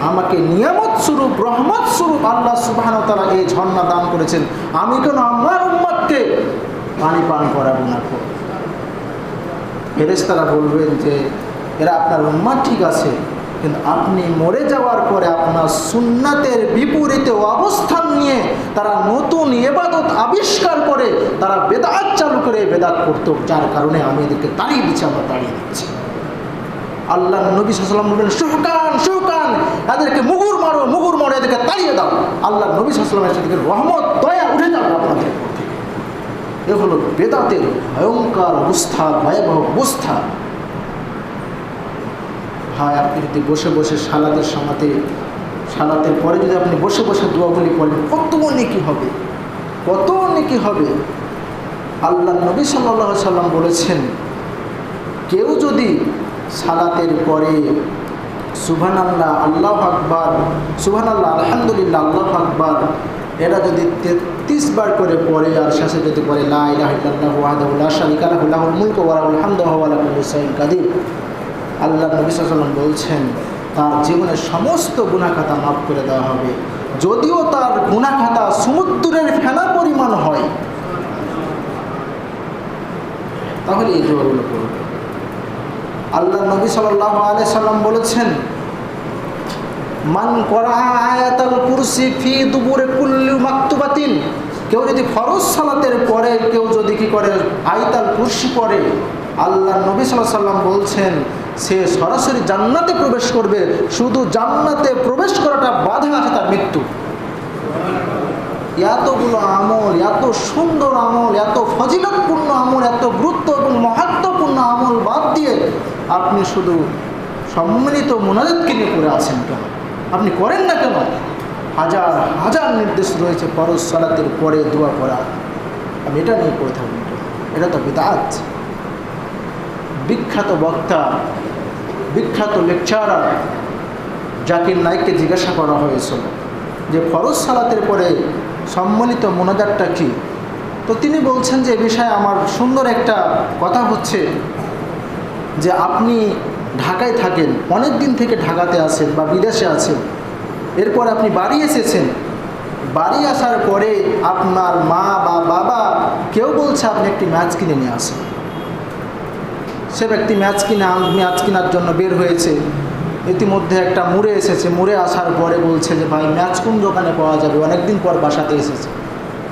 আমাকে নিয়ামত স্বরূপ, রহমত স্বরূপ আল্লাহ সুবহানাহু ওয়া তাআলা এই ঝর্ণা দান করেছেন, আমি কেন আমার উম্মতকে পানি পান করাবো না? ফেরেশতারা বলবেন যে এরা আপনার উম্মত ঠিক আছে, কিন্তু আপনি মরে যাওয়ার পরে আপনার সুন্নাতের বিপরীতে অবস্থান নিয়ে তারা নতুন ইবাদত আবিষ্কার করে, তারা বেদাত চালু করে বেদাত করত, যার কারণে আমি এদেরকে তাড়িয়ে দিচ্ছি, আমরা তাড়িয়ে দিচ্ছি। আল্লাহ নবী সাল্লাল্লাহু আলাইহি ওয়াসাল্লাম বললেন, শুকান, এদেরকে মুগুর মারো, এদেরকে তাড়িয়ে দাও। আল্লাহ নবী সাল্লাল্লাহু আলাইহি ওয়াসাল্লামের রহমত, দয়া উঠে যাবে আপনাদের উপর থেকে। এ হলো বেদাতের ভয়ঙ্কর অবস্থা, ভয়াবহ অবস্থা। ভাই, আপনি যদি বসে বসে সালাতের পরে যদি আপনি বসে বসে দোয়াগুলি পড়েন, কত নেকি হবে, কত নেকি হবে। আল্লাহ নবী সাল্লাল্লাহু আলাইহি সাল্লাম বলেছেন, কেউ যদি সালাতের পরে সুবহানাল্লাহ, আল্লাহু আকবার, সুবহানাল্লাহ, আলহামদুলিল্লাহ, আল্লাহু আকবার এরা যদি 33 বার করে পড়ে আর শেষে যদি পড়ে লা ইলাহা ইল্লাল্লাহু ওয়াহদাহু লা শারীকা লাহু লাহুল মুলকু ওয়া লাহুল হামদু ওয়া হুয়া আলা কুল্লি শাইইন কাদির, আল্লাহ নবী সাল্লাল্লাহু আলাইহি ওয়াসাল্লাম বলছেন তার জীবনের সমস্ত গুনাহ খাতা মাফ করে দেওয়া হবে, যদিও তার গুনাহ খাতা সমুদ্রের ফেনা পরিমাণ হয়। তাহলে এই দোয়াগুলো করবে। আল্লাহ নবী সাল্লাল্লাহু আলাইহি সাল্লাম বলেছেন, মান করা আয়াতুল কুরসি ফি দুবুরে কুল্লি মাকতুবাতিন, কেউ যদি ফরজ সালাতের পরে কেউ যদি কি করে আয়াতুল কুরসি পড়ে, আল্লাহ নবী সাল্লাল্লাহু আলাইহি সাল্লাম বলছেন সে সরাসরি জান্নাতে প্রবেশ করবে। শুধু জান্নাতে প্রবেশ করাটা বাধা আছে তার মৃত্যু। এতগুলো আমল, এত সুন্দর আমল, এত ফজিলতপূর্ণ আমল, এত গুরুত্ব এবং মহত্বপূর্ণ আমল বাদ দিয়ে আপনি শুধু সম্মিলিত মুনাজাতকে নিয়ে করে আছেন কেন? আপনি করেন না কেন? হাজার হাজার নির্দেশ রয়েছে ফরজ সালাতের পরে দোয়া করা, আমি এটা নিয়ে করে থাকবেন কেন? এটা তো বিদআত। বিখ্যাত বক্তা, বিখ্যাত লেকচারার জাকির নায়েককে জিজ্ঞাসা করা হয়েছিল যে ফরজ সালাতের পরে সম্মিলিত মুনাজাতটা কি? তো তিনি বলছেন যে এ বিষয়ে আমার সুন্দর একটা কথা হচ্ছে যে আপনি ঢাকায় থাকেন, অনেক দিন থেকে ঢাকাতে আছেন বা বিদেশে আছেন, এরপর আপনি বাড়ি এসেছেন, বাড়ি আসার পরে আপনার মা বা বাবা কেউ বলছে আপনি একটি ম্যাচ কিনে নিয়ে আসেন। সে ব্যক্তি ম্যাচ কেনার জন্য বের হয়েছে, ইতিমধ্যে একটা মুড়ে এসেছে, মুড়ে আসার পরে বলছে যে ভাই ম্যাচ কোন দোকানে পাওয়া যাবে, অনেকদিন পর বাসাতে এসেছে।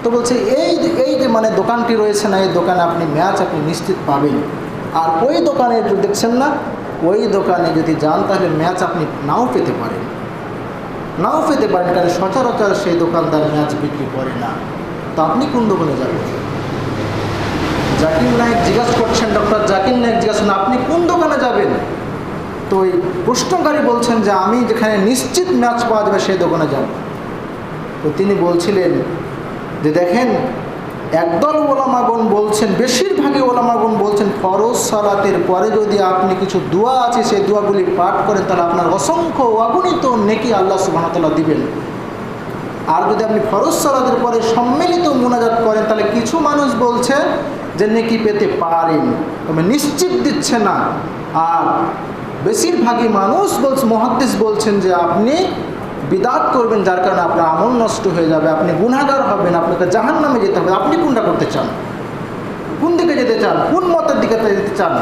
তো বলছে এই যে দোকানটি রয়েছে না, এই দোকানে আপনি ম্যাচ আপনি নিশ্চিত পাবেন। আর ওই দোকানে দেখছেন না, ওই দোকানে যদি যান তাহলে ম্যাচ আপনি নাও পেতে পারেন, কারণ সচরাচর সেই দোকানদার ম্যাচ বিক্রি করে না। তো আপনি কোন দোকানে যাবেন? জাকির নায়েক জিজ্ঞাসা করছেন, ডক্টর জাকির নায়েক জিজ্ঞাসা, আপনি কোন দোকানে যাবেন? তো ওই প্রশ্নকারী বলছেন যে আমি যেখানে নিশ্চিত ম্যাচ পাওয়া যাবে সেই দোকানে যাব। তো তিনি বলছিলেন যে দেখেন, একদল ওলামাগণ বলছেন, বেশিরভাগই ওলামাগণ বলছেন ফরজ সালাতের পরে যদি আপনি কিছু দোয়া আছে সেই দোয়াগুলি পাঠ করেন তাহলে আপনার অসংখ্য অগণিত নেকি আল্লাহ সুবহানাহু ওয়া তাআলা দিবেন। আর যদি আপনি ফরজ সালাতের পরে সম্মিলিত মুনাজাত করেন তাহলে কিছু মানুষ বলছে যে নেকি পেতে পারেন, তবে নিশ্চিত দিচ্ছে না। আর বেশিরভাগই মানুষ মুহাদ্দিস বলছেন যে আপনি বিদআত করবেন, যার কারণে আপনার আমল নষ্ট হয়ে যাবে, আপনি গুনাহগার হবেন, আপনাকে জাহান্নামে যেতে হবে। আপনি কোনটা করতে চান? কোন দিকে যেতে চান, কোন মতের দিকে যেতে চান?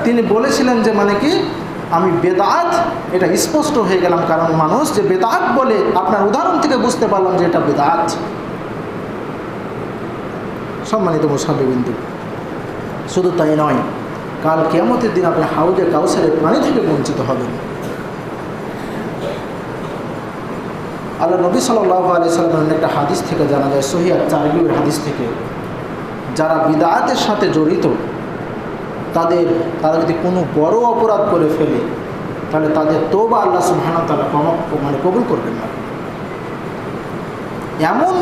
তিনি বলেছিলেন যে মানে কি আমি বেদাত, এটা স্পষ্ট হয়ে গেলাম, কারণ মানুষ যে বেদাত বলে আপনার উদাহরণ থেকে বুঝতে পারলাম যে এটা বেদাত। সম্মানিত মুসল্লিবৃন্দ, শুধু তাই নয়, কাল কিয়ামতের দিন আপনি হাউজে কাউসারের পানি থেকে বঞ্চিত হবেন। আল্লাহ নবী সাল্লাল্লাহু আলাইহি সাল্লামের একটা হাদিস থেকে জানা যায়, সহিহ তারগিবের হাদিস থেকে, যারা বিদআতের সাথে জড়িত তারা যদি কোনো বড় অপরাধ করে ফেলে তাহলে তাদের তওবা আল্লাহ সুবহানাহু ওয়া তাআলা কবুল করবেন না। এমন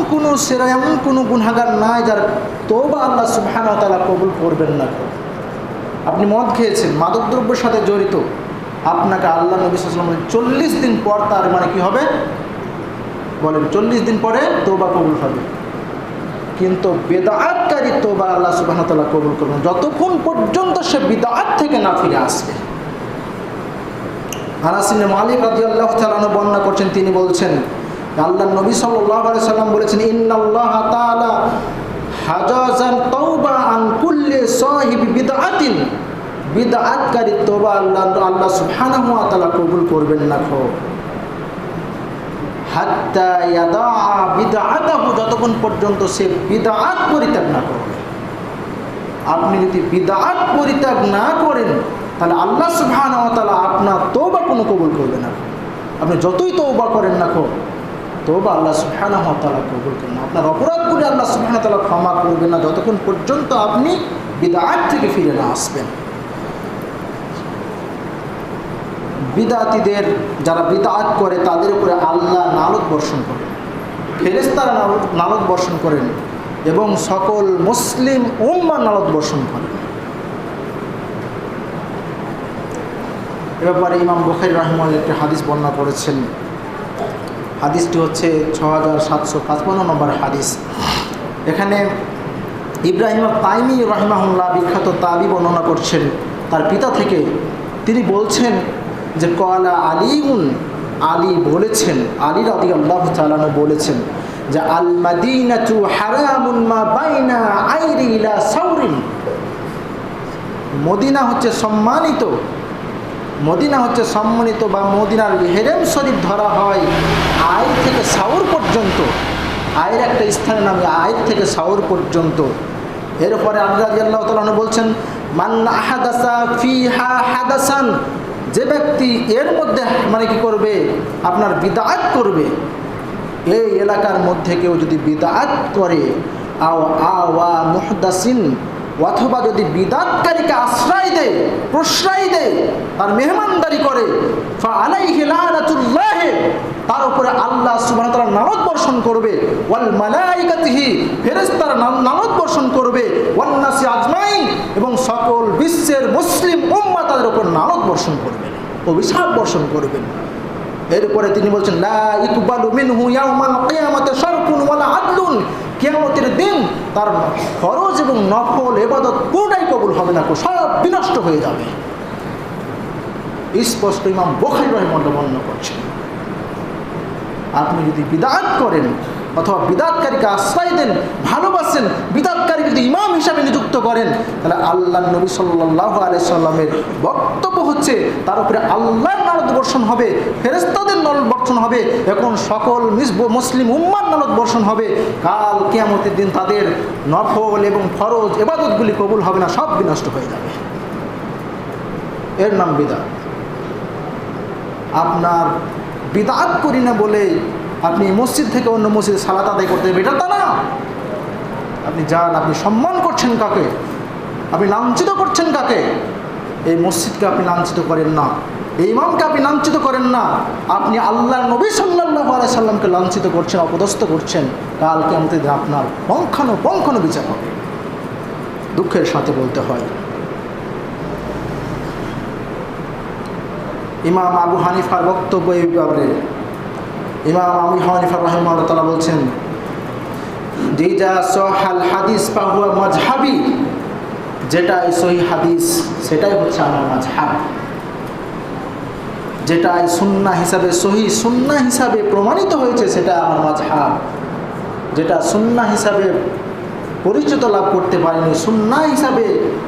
কোনো গুনাহগার নাই যার তওবা আল্লাহ সুবহানাহু ওয়া তাআলা কবুল করবেন না। আপনি মদ খেয়েছেন, মাদকদ্রব্যের সাথে জড়িত, আপনাকে আল্লাহ নবী সাল্লাল্লাহু আলাইহি ওয়াসাল্লাম 40 দিন পর তার কি হবে বলেন? 40 দিন পরে তওবা কবুল হবে। কিন্তু বিদআতকারী তওবা আল্লাহ সুবহানাহু ওয়া তাআলা কবুল করবেন যতক্ষণ পর্যন্ত সে বিদআত থেকে না ফিরে আসবে। আনাস ইবনে মালিক রাদিয়াল্লাহু তাআলা বর্ণনা করছেন, তিনি বলছেন আল্লাহর নবী সাল্লাল্লাহু আলাইহি সাল্লাম বলেছেন, ইন্নাল্লাহা তাআলা হাজাজান তাওবা আন কুল্লি সাহিবি বিদআতিন, বিদআতকারী তওবা আল্লাহ সুবহানাহু ওয়া তাআলা কবুল করবেন না হাত্তা ইয়াদা বিদআতাহু, যতক্ষণ পর্যন্ত সে বিদআত পরিত্যাগ না করবে। আপনি যদি বিদআত পরিত্যাগ না করেন তাহলে আল্লাহ সুবহানাহু ওয়া তাআলা আপনার তওবা কোনো কবুল করবে না। আপনি যতই তওবা করেন না তওবা আল্লাহ সুবহানাহু ওয়া তাআলা কবুল করবেন না। আপনার অপরাধগুলি আল্লাহ সুবহানাহু ওয়া তাআলা ক্ষমা করবেন না যতক্ষণ পর্যন্ত আপনি বিদআত থেকে ফিরে না আসবেন। বিদআতীদের যারা বিদআত করে তাদের উপরে আল্লাহ নালত বর্ষণ করেন, ফেরেশতারা নালত বর্ষণ করেন এবং সকল মুসলিম উম্মাহ নালত বর্ষণ করেন। এ ব্যাপারে ইমাম বুখারী রাহিমাহুল্লাহ একটি হাদিস বর্ণনা করেছেন। হাদিসটি হচ্ছে 6755 নম্বর হাদিস। এখানে ইব্রাহিম তাইমি রাহিমাহুল্লাহ বিখ্যাত তাবি বর্ণনা করছেন তার পিতা থেকে। তিনি বলছেন যে কলা আলিউন, আলী বলেছেন, আলী রাদিয়াল্লাহু তাআলা বলেছেন যে আল মাদিনাতু হারামুন মা বাইনা আইরি ইলা সাউরিন, মদিনা হচ্ছে সম্মানিত, বা মদিনার হেরেম শরীফ ধরা হয় আইর থেকে সাউর পর্যন্ত। আয়ের একটা স্থানের নাম আইর থেকে সাউর পর্যন্ত। এরপরে আলী রাদিয়াল্লাহু তাআলা বলছেন মান আহাদাসা ফিহা হাদাসান, যে ব্যক্তি এর মধ্যে কি করবে, আপনার বিদআত করবে, এই এলাকার মধ্যে কেউ যদি বিদআত করে, আওয়া মুহদাসিন, অথবা যদি বিদআতকারীকে আশ্রয় দেয়, প্রশ্রয় দেয়, তার মেহমানদারি করে, ফাআলাইহি লানাতুল্লাহ, তার উপরে আল্লাহ সুবহানাহু ওয়া তাআলা লানত বর্ষণ করবে, ওয়াল মালাইকাতিহি, ফেরেশতারা লানত বর্ষণ করবে, ওয়ান নাসি আজমাইন, এবং সকল বিশ্বের মুসলিম উম্মাহ তাদের উপর লানত বর্ষণ করবেন, অভিশাপ বর্ষণ করবেন। এরপরে তিনি বলছেন লা ইকবালু মিনহু ইয়াউমাল কিয়ামাতি শারকুন ওয়ালা আদলুন, কিয়ামতের দিন তার ফরজ এবং নফল ইবাদত কোনটাই কবুল হবে না, সব বিনষ্ট হয়ে যাবে। স্পষ্ট ইমাম বুখারী রাহিমাহুল্লাহ বর্ণনা করছেন। আপনি যদি বিদআত করেন অথবা বিদআতকারীকে আশ্রয় দেন, ভালোবাসেন, বিদআতকারীকে যদি ইমাম হিসাবে নিযুক্ত করেন, তাহলে আল্লাহর নবী সাল্লাল্লাহু আলাইহি সাল্লামের বক্তব্য হচ্ছে তার উপরে আল্লাহর লানত বর্ষণ হবে, ফেরেশতাদের লানত বর্ষণ হবে, এখন সকল মুসলিম উম্মাহর লানত বর্ষণ হবে। কাল কিয়ামতের দিন তাদের নফল এবং ফরজ ইবাদতগুলি কবুল হবে না, সব বিনষ্ট হয়ে যাবে। এর নাম বিদআত। আপনার বিদআত করি না বলে আপনি মসজিদ থেকে অন্য মসজিদে সালাত আদায় করতে হবে, এটা তা না। আপনি যান, আপনি সম্মান করছেন কাকে, আপনি লাঞ্ছিত করছেন কাকে? এই মসজিদকে আপনি লাঞ্ছিত করেন না, এই ইমামকে আপনি লাঞ্ছিত করেন না, আপনি আল্লাহর নবী সাল্লাল্লাহু আলাইহি সাল্লামকে লাঞ্ছিত করছেন, অপদস্থ করছেন। কাল কিয়ামতের দিন আপনার পঙ্খানো বিচার হবে। দুঃখের সাথে বলতে হয়। ইমাম আবু হানিফার বক্তব্য এই ব্যাপারে, ইমাম আবু হানিফা রাহিমাহুল্লাহ তাআলা বলছেন যেটা সহাল হাদিস ফাহুয়া মাজহাবি, যেটা সহিহ হাদিস সেটাই হচ্ছে আমার মাযহাব, যেটা সুন্নাহ হিসাবে সহিহ সুন্নাহ হিসাবে প্রমাণিত হয়েছে সেটা আমার মাযহাব, যেটা সুন্নাহ হিসাবে পরিচিত লাভ করতে পারিনি, সুন্নাহ হিসাবে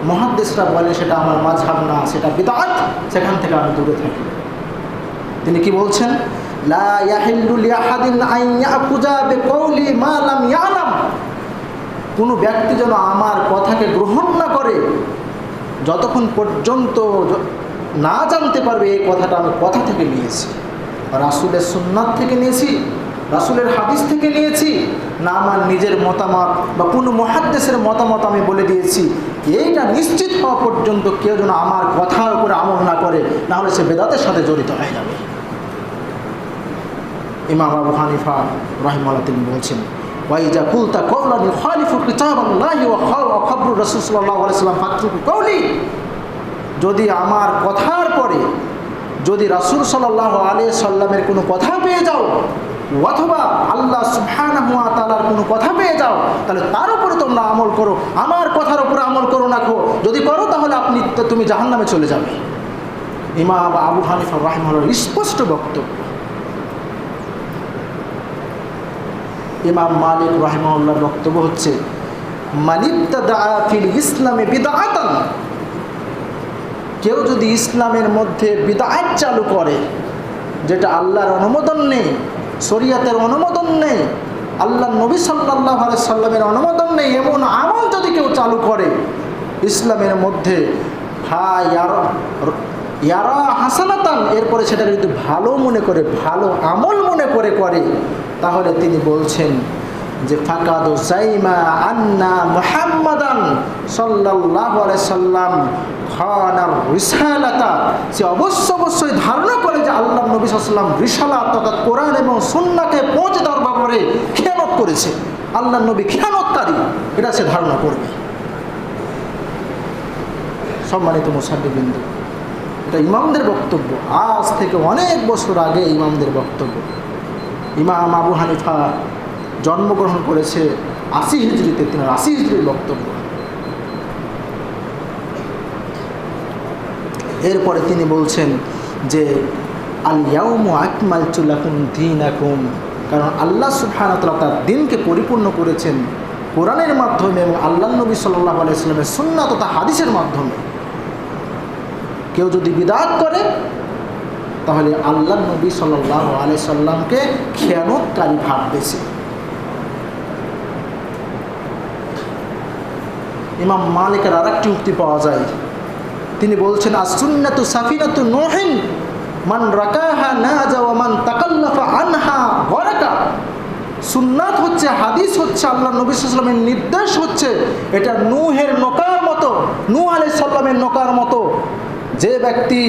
মুহাদ্দিসরা বলে সেটা আমার মাযহাব না, সেটা বিদআত, সেখান থেকে আমি দূরে থাকি। তিনি কি বলছেন? লা ইয়াহিল্লু লিআহাদিন আন ইয়াকুযা বিকাউলি মা লাম ইয়ালাম। কোনো ব্যক্তি যেন আমার কথাকে গ্রহণ না করে যতক্ষণ পর্যন্ত না জানতে পারবে এই কথাটা আমি কথা থেকে নিয়েছি, রাসূলের সুন্নাত থেকে নিয়েছি, রাসূলের হাদিস থেকে নিয়েছি, না আমার নিজের মতামত বা কোনো মুহাদ্দিসের মতামত আমি বলে দিয়েছি। এইটা নিশ্চিত হওয়া পর্যন্ত কেউ যেন আমার কথার উপরে আমল না করে, না হলে সে বেদাতের সাথে জড়িত হয়ে যাবে। ইমাম আবু হানিফা রাহিমাহুল্লাহ তিনি বলছেন, ওয়াইজা কুলতা কওলান ইউখালিফু কিতাবাল্লাহি ওয়া খাবরুর রাসূল সাল্লাল্লাহু আলাইহি ওয়াসাল্লাম ফাতরুকু কওলি। যদি আমার কথার পরে যদি রাসূল সাল্লাল্লাহু আলাইহি ওয়াসাল্লামের কোনো কথা পেয়ে যাও অথবা আল্লাহ সুবহানাহু ওয়া তাআলার কোনো কথা পেয়ে যাও, তাহলে তার উপরে তোমরা আমল করো, আমার কথার উপরে আমল করো না। যদি করো তাহলে তুমি জাহান্নামে চলে যাবে। ইমাম আবু হানিফা রাহিমাহুল্লাহ স্পষ্ট বক্তব্য। ইমাম মালিক রাহিমাহুল্লাহর বক্তব্য হচ্ছে, মানিবতাদা ফিল ইসলামে বিদআতান, কেউ যদি ইসলামের মধ্যে বিদআত চালু করে যেটা আল্লাহর অনুমোদন নেই, শরীয়তের অনুমোদন নেই, আল্লাহর নবী সাল্লাল্লাহু আলাইহি সাল্লামের অনুমোদন নেই, এমন আমল যদি কেউ চালু করে ইসলামের মধ্যে, ইয়ারা হাসানাতান, এরপরে সেটা যদি ভালো মনে করে, ভালো আমল মনে করে করে, তাহলে তিনি বলছেন যে ফাকাদ জাইমা আন্না মুহাম্মাদান সাল্লাল্লাহু আলাইহি সাল্লাম খানার রিসালাতা, সে অবশ্যই ধারণা করে যে আল্লাহর নবী সাল্লাল্লাহু আলাইহি সাল্লাম রিসালাত অর্থাৎ কোরআন এবং সুন্নাহকে পৌঁছে দেওয়ার ব্যাপারে খেয়ানত করেছে, আল্লাহর নবী খেয়ানতকারী, এটা সে ধারণা করবে। সম্মানিত মুসাল্লিবৃন্দ, এটা ইমামদের বক্তব্য, আজ থেকে অনেক বছর আগে ইমামদের বক্তব্য। ইমাম আবু হানিফা জন্মগ্রহণ করেছে 80 হিজরিতে, তিনি 80 হিজরির বক্তব্য। এরপরে তিনি বলছেন যে আল ইয়াউমু আকমালতু লাকুম দীনাকুম, কারণ আল্লাহ সুবহানাহু ওয়া তাআলা তার দ্বীনকে পরিপূর্ণ করেছেন কোরআনের মাধ্যমে এবং আল্লাহর নবী সাল্লাল্লাহু আলাইহি ওয়াসাল্লামের সুন্নাত তথা হাদিসের মাধ্যমে। কেউ যদি বিদআত করে তাহলে আল্লাহর নবী সাল্লাল্লাহু আলাইহি সাল্লামকে খেয়ানতকারী ভাববেছে। ইমাম মালিকের আরেকটি উক্তি পাওয়া যায়, তিনি বলছেন আস-সুন্নাতু সাফিনাতু নূহিন মান রাকাহা নাজা ওয়া মান তাকাল্লাফা আনহা গরাকা। সুন্নাত হচ্ছে, হাদিস হচ্ছে, আল্লাহর নবী সাল্লাল্লাহু আলাইহি ওয়াসাল্লামের নির্দেশ হচ্ছে, এটা নূহের নৌকার মতো, নূহ আলাইহিস সালামের নৌকার মতো। যে ব্যক্তি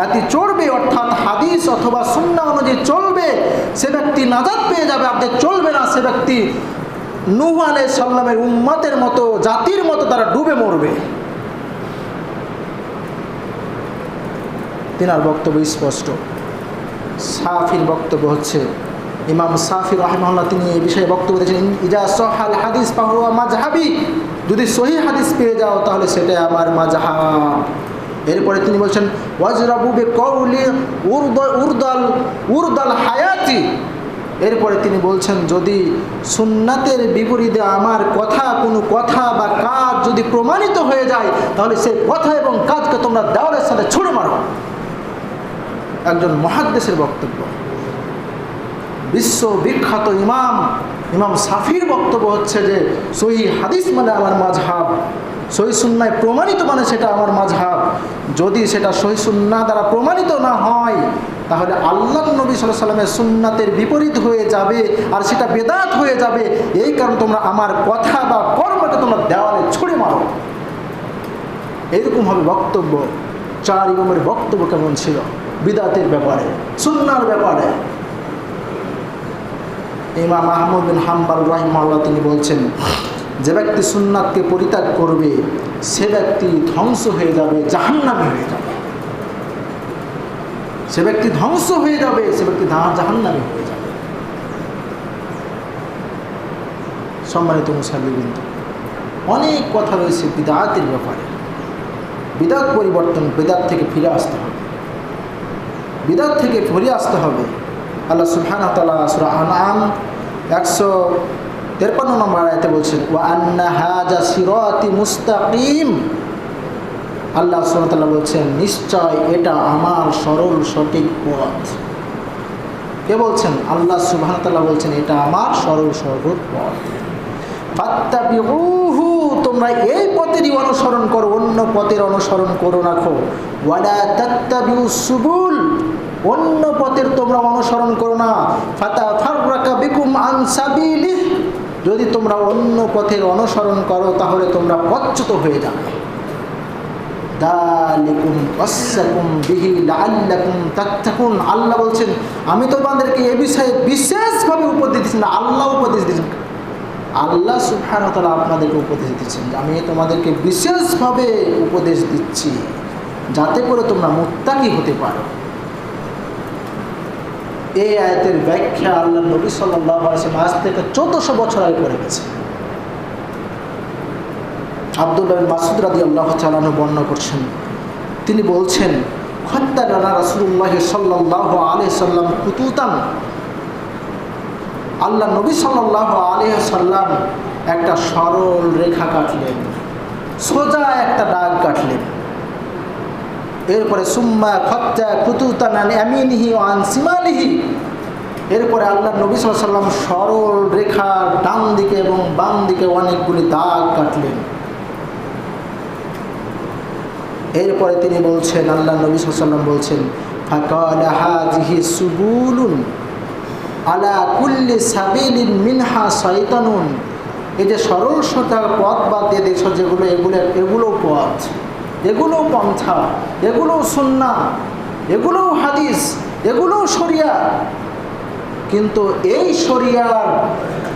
এতে চড়বে অর্থাৎ হাদিস অথবা সুন্নাহ অনুযায়ী চলবে, সে ব্যক্তি নাজাত পেয়ে যাবে। আর যে চলবে না সে ব্যক্তি নূহ আলাইহিস সালামের উম্মতের মতো, জাতির মতো তারা ডুবে মরবে। তিনার বক্তব্য স্পষ্ট। সাফির বক্তব্য হচ্ছে, ইমাম সাফি রাহিমাহুল্লাহ তিনি এই বিষয়ে বক্তব্য দিয়েছেন, ইজা সাহাল হাদিস ফাহুয়া মাজহাবি, যদি সহিহ হাদিস পেয়ে যাও তাহলে সেটাই আমার মাজহাব। এরপরে তিনি বলছেন ওয়াজরাবু বিকাউলি উরদাল হায়াতি, এরপরে তিনি বলছেন যদি সুন্নাতের বিপরীতে আমার কথা, কোনো কথা বা কাজ যদি প্রমাণিত হয়ে যায় তাহলে সেই কথা এবং কাজকে তোমরা দেওয়ালের সাথে ছুঁড়ে মারো। একজন মুহাদ্দিসের বক্তব্য। বিশ্ববিখ্যাত ইমাম সাফির বক্তব্য হচ্ছে যে সহিহ হাদিস মানে আমার মাযহাব, সহিহ সুন্নায় প্রমাণিত মানে সেটা আমার মাযহাব। যদি সেটা সহিহ সুন্নাহ দ্বারা প্রমাণিত না হয় তাহলে আল্লাহর নবী সাল্লাল্লাহু আলাইহি ওয়াসাল্লামের সুন্নাতের বিপরীত হয়ে যাবে আর সেটা বেদাত হয়ে যাবে। এই কারণে তোমরা আমার কথা বা কর্মকে তোমরা দেওয়ালে ছুঁড়ে মারো। এইরকম হবে বক্তব্য। 4 ইমামের বক্তব্য কেমন ছিল বিদাতের ব্যাপারে, সুন্নাহর ব্যাপারে। ইমাম আহমদ বিন হাম্বল রাহিমাহুল্লাহ তিনি বলছেন, যে ব্যক্তি সুন্নাতকে পরিত্যাগ করবে সে ব্যক্তি ধ্বংস হয়ে যাবে, জাহান্নামী হয়ে যাবে। সে ব্যক্তি ধ্বংস হয়ে যাবে, সে ব্যক্তি জাহান্নামী হয়ে যাবে। সম্মানিত মুসলিমবৃন্দ, অনেক কথা রয়েছে বিদআতের ব্যাপারে। বিদআত পরিবর্তন, বিদআত থেকে ফিরে আসতে হবে, বিদআত থেকে ফিরে আসতে হবে। আল্লাহ সুবহানাহু ওয়া তাআলা সূরা আনআম 53 নম্বর আয়াতে বলছেন ওয়া আন্না হাযা সিরাতি মুস্তাকিম, আল্লাহ সুবহানাহু ওয়া তাআলা বলছেন নিশ্চয় এটা আমার সরল সঠিক পথ। কে বলছেন? আল্লাহ সুবহানাহু ওয়া তাআলা বলছেন এটা আমার সরল সঠিক পথ। ফাত্তাবিউহু, তোমরা এই পথেরই অনুসরণ করো, অন্য পথের অনুসরণ করো না। ওয়ালা তাত্তাবিউস সুবুল, অন্য পথের তোমরা অনুসরণ করো না। ফাতাফাররাকা বিকুম আন সাবিলিহ, যদি তোমরা অন্য পথের অনুসরণ করো তাহলে তোমরা পথচ্যুত হয়ে যাবে। দালিকুম ওয়াসাকুম বিহি লাআল্লাকুম তাত্তাকুন, আল্লাহ বলছেন আমি তোমাদেরকে এই বিষয়ে বিশেষভাবে উপদেশ দিচ্ছি না, আল্লাহ উপদেশ দিচ্ছেন, আল্লাহ সুবহানাহু ওয়া তাআলা আপনাদেরকে উপদেশ দিচ্ছেন যে আমি তোমাদেরকে বিশেষভাবে উপদেশ দিচ্ছি যাতে করে তোমরা মুত্তাকি হতে পারো। এই আয়াতের ব্যাখ্যা আল্লাহ নবী সাল্লাল্লাহু আলাইহি ওয়াসাল্লাম আজ থেকে 1400 বছর আগে করে গেছে। আব্দুল্লাহ বিন মাসউদ রাদিয়াল্লাহু তাআলা আনহু বর্ণনা করছেন, তিনি বলছেন খাত্তালানা রাসূলুল্লাহ সাল্লাল্লাহু আলাইহি ওয়াসাল্লাম খুতুতান, আল্লাহ নবী সাল্লাল্লাহু আলাইহি ওয়াসাল্লাম একটা সরল রেখা কাটলেন, সোজা একটা দাগ কাটলেন। এরপরে সুম্মা খাত্তা খুতুতান আন ইয়ামিনিহি ওয়া আন শিমালিহি, এরপরে আল্লাহ নবী সাল্লাল্লাহু আলাইহি ওয়াসাল্লাম সরল রেখার ডান দিকে এবং বাম দিকে অনেকগুলি দাগ কাটলেন। এরপরে তিনি বলছেন, আল্লাহ নবী সাল্লাল্লাহু আলাইহি ওয়াসাল্লাম বলছেন ফাকালা হাযিহি সুবুলুন আলা কুল্লি সাবিলিন মিনহা শাইতানুন, এই যে সরল সোজা পথ বা দিয়ে দেখছো যেগুলো, এগুলো পথ, এগুলো পন্থা, এগুলো সুন্নাহ, এগুলো হাদিস, এগুলো শরিয়া। কিন্তু এই শরিয়ার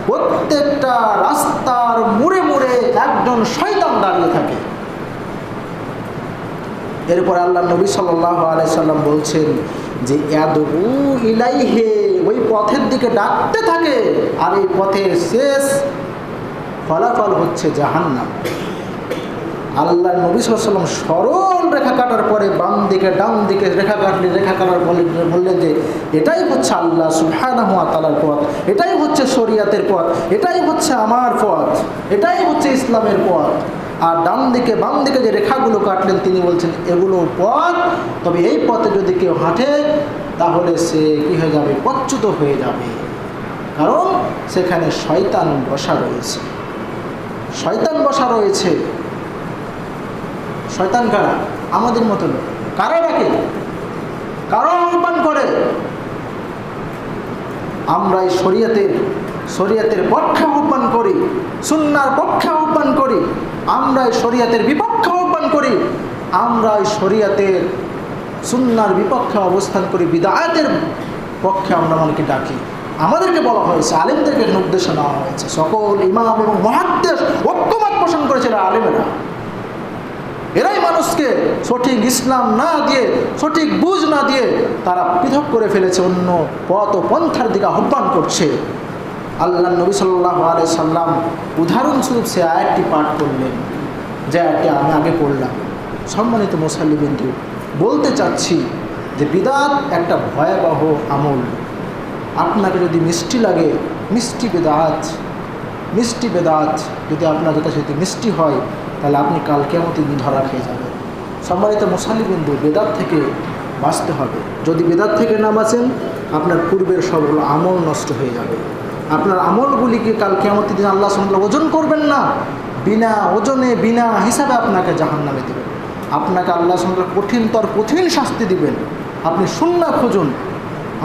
প্রত্যেকটা রাস্তার মোড়ে মোড়ে একজন শয়তান দাঁড়িয়ে থাকে। এরপরে আল্লাহ নবী সাল্লাল্লাহু আলাইহি সাল্লাম বলছেন যে ইয়াদউ ইলাইহি, ওই পথের দিকে ডাকতে থাকে, আর এই পথের শেষ ফলাফল হচ্ছে জাহান্নাম। আল্লাহ নবী সাল্লাল্লাহু আলাইহি সাল্লাম সরল রেখা কাটার পরে বাম দিকে ডান দিকে রেখা কাটলেন, রেখা কাটার বললেন যে এটাই হচ্ছে আল্লাহ সুবহানাহু ওয়া তাআলার পথ, এটাই হচ্ছে শরিয়াতের পথ, এটাই হচ্ছে আমার পথ, এটাই হচ্ছে ইসলামের পথ। আর ডান দিকে বাম দিকে যে রেখাগুলো কাটলেন তিনি বলছেন এগুলো পথ, তবে এই পথে যদি কেউ হাঁটে তাহলে সে কী হয়ে যাবে? পথচ্যুত হয়ে যাবে, কারণ সেখানে শয়তান বসা রয়েছে। শয়তান বসা রয়েছে। শয়তান কারা? আমাদের মতো লোক। কারা ডাকে? কারা আহ্বান করে? আমরা এই শরিয়াতের পক্ষে আহ্বান করি, সুন্নাহর পক্ষে আহ্বান করি, আমরা এই শরিয়াতের বিপক্ষে আহ্বান করি, আমরা এই শরিয়াতের সুন্নাহর বিপক্ষে অবস্থান করি, বিদআতের পক্ষে আমরা অনেকে ডাকি। আমাদেরকে বলা হয়েছে, আলেমদেরকে নির্দেশনা দেওয়া হয়েছে, সকল ইমাম এবং মুহাদ্দিস ঐক্যমত পোষণ করেছিল আলেমেরা। এরাই মানুষকে সঠিক ইসলাম না দিয়ে, সঠিক বুঝ না দিয়ে তারা পৃথক করে ফেলেছে, অন্য পথ ও পন্থার দিকে আহ্বান করছে। আল্লাহ নবী সাল্লাল্লাহু আলাইহি সাল্লাম উদাহরণস্বরূপ সে আয়াতটি পাঠ করলেন, যে আয়াতটি আমি আগে পড়লাম। সম্মানিত মুসাল্লিবিন্দু, বলতে চাচ্ছি যে বিদআত একটা ভয়াবহ আমল। আপনাকে যদি মিষ্টি লাগে, মিষ্টি বেদাত যদি আপনার যথাযথ মিষ্টি হয় তাহলে আপনি কাল কিয়ামতের দিন ধরা খেয়ে যাবেন। সম্মানিত মুসাল্লিবিন্দু, বেদাত থেকে বাঁচতে হবে। যদি বেদাত থেকে না বাঁচেন আপনার পূর্বের সবগুলো আমল নষ্ট হয়ে যাবে। আপনার আমলগুলিকে কাল কিয়ামতের দিন আল্লাহ সুবহানাহু ওয়া তাআলা ওজন করবেন না, বিনা ওজনে বিনা হিসাবে আপনাকে জাহান্নামে দেবেন। আপনাকে আল্লাহ সুবহানাহু ওয়া তাআলা কঠিন শাস্তি দিবেন। আপনি সুন্নাহ খুঁজুন,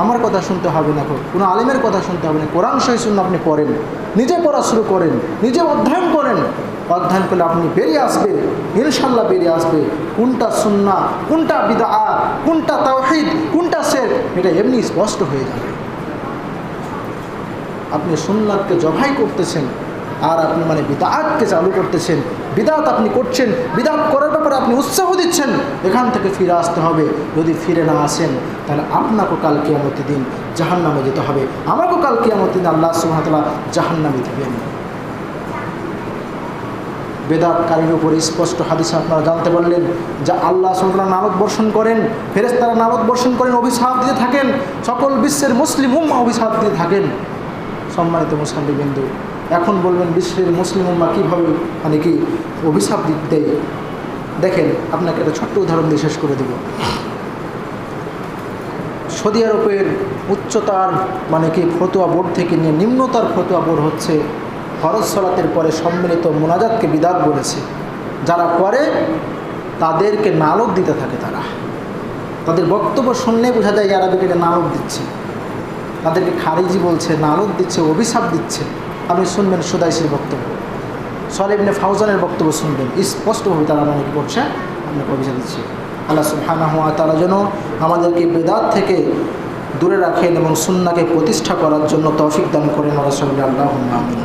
আমার কথা শুনতে হবে না, কোনো আলেমের কথা শুনতে হবে না, কোরআন সহিহ সুন্নাহ আপনি পড়েন, নিজে পড়া শুরু করেন, নিজে অধ্যয়ন করেন। অধ্যয়ন করলে আপনি বেরিয়ে আসবে, ইনশাল্লাহ বেরিয়ে আসবে কোনটা সুন্নাহ, কোনটা বিদআত, কোনটা তাওহীদ, কোনটা শিরক, এটা এমনি স্পষ্ট হয়ে যাবে। আপনি সুন্নাতকে জবাই করতেছেন আর আপনি বিদআতকে চালু করতেছেন। বিদআত আপনি করছেন, বিদআত করার ব্যাপারে আপনি উৎসাহ দিচ্ছেন। এখান থেকে ফিরে আসতে হবে। যদি ফিরে না আসেন তাহলে আপনাকেও কাল কিয়ামতের দিন জাহান্নামে যেতে হবে, আমাকেও কাল কিয়ামতের দিন আল্লাহ সুবহানাহু ওয়া তাআলা জাহান্নামে দিবেন। বেদাতকারীর উপরে স্পষ্ট হাদিসে আপনারা জানতে পারলেন যে আল্লাহ সুবহানাহু ওয়া তাআলা নারদ বর্ষণ করেন, ফেরেশতারা নারদ বর্ষণ করেন, অভিশাপ দিতে থাকেন, সকল বিশ্বের মুসলিম উম্মাহ অভিশাপ দিতে থাকেন। সম্মানিত মুসলিমবৃন্দ, এখন বলবেন বিশ্বের মুসলিম উম্মাহ কীভাবে মানে কি অভিশাপ দেয়। দেখেন আপনাকে একটা ছোট্ট উদাহরণ দিয়ে শেষ করে দেব। সৌদি আরবের উচ্চতার মানে কি ফতোয়া বোর্ড থেকে নিয়ে নিম্নতার ফতোয়া বোর্ড হচ্ছে ফরজ সালাতের পরে সম্মিলিত মোনাজাতকে বিদাত বলেছে। যারা করে তাদেরকে নালক দিতে থাকে। তাদের বক্তব্য শুনলে বোঝা যায় আরবিকে নালক দিচ্ছে, তাদেরকে খারিজি বলছে, নালক দিচ্ছে, অভিশাপ দিচ্ছে। আপনি শুনবেন সুদাইসির বক্তব্য, সালেহ ইবনে ফাউজানের বক্তব্য শুনবেন, স্পষ্টভাবে তারা মানে কি করছে, আপনাকে অভিশাপ দিচ্ছে। আল্লাহ সুবহানাহু ওয়া তাআলা যেন আমাদেরকে বিদআত থেকে দূরে রাখেন এবং সুন্নাহকে প্রতিষ্ঠা করার জন্য তৌফিক দান করেন। রাসূলুল্লাহ আল্লাহুম্মা আমিন।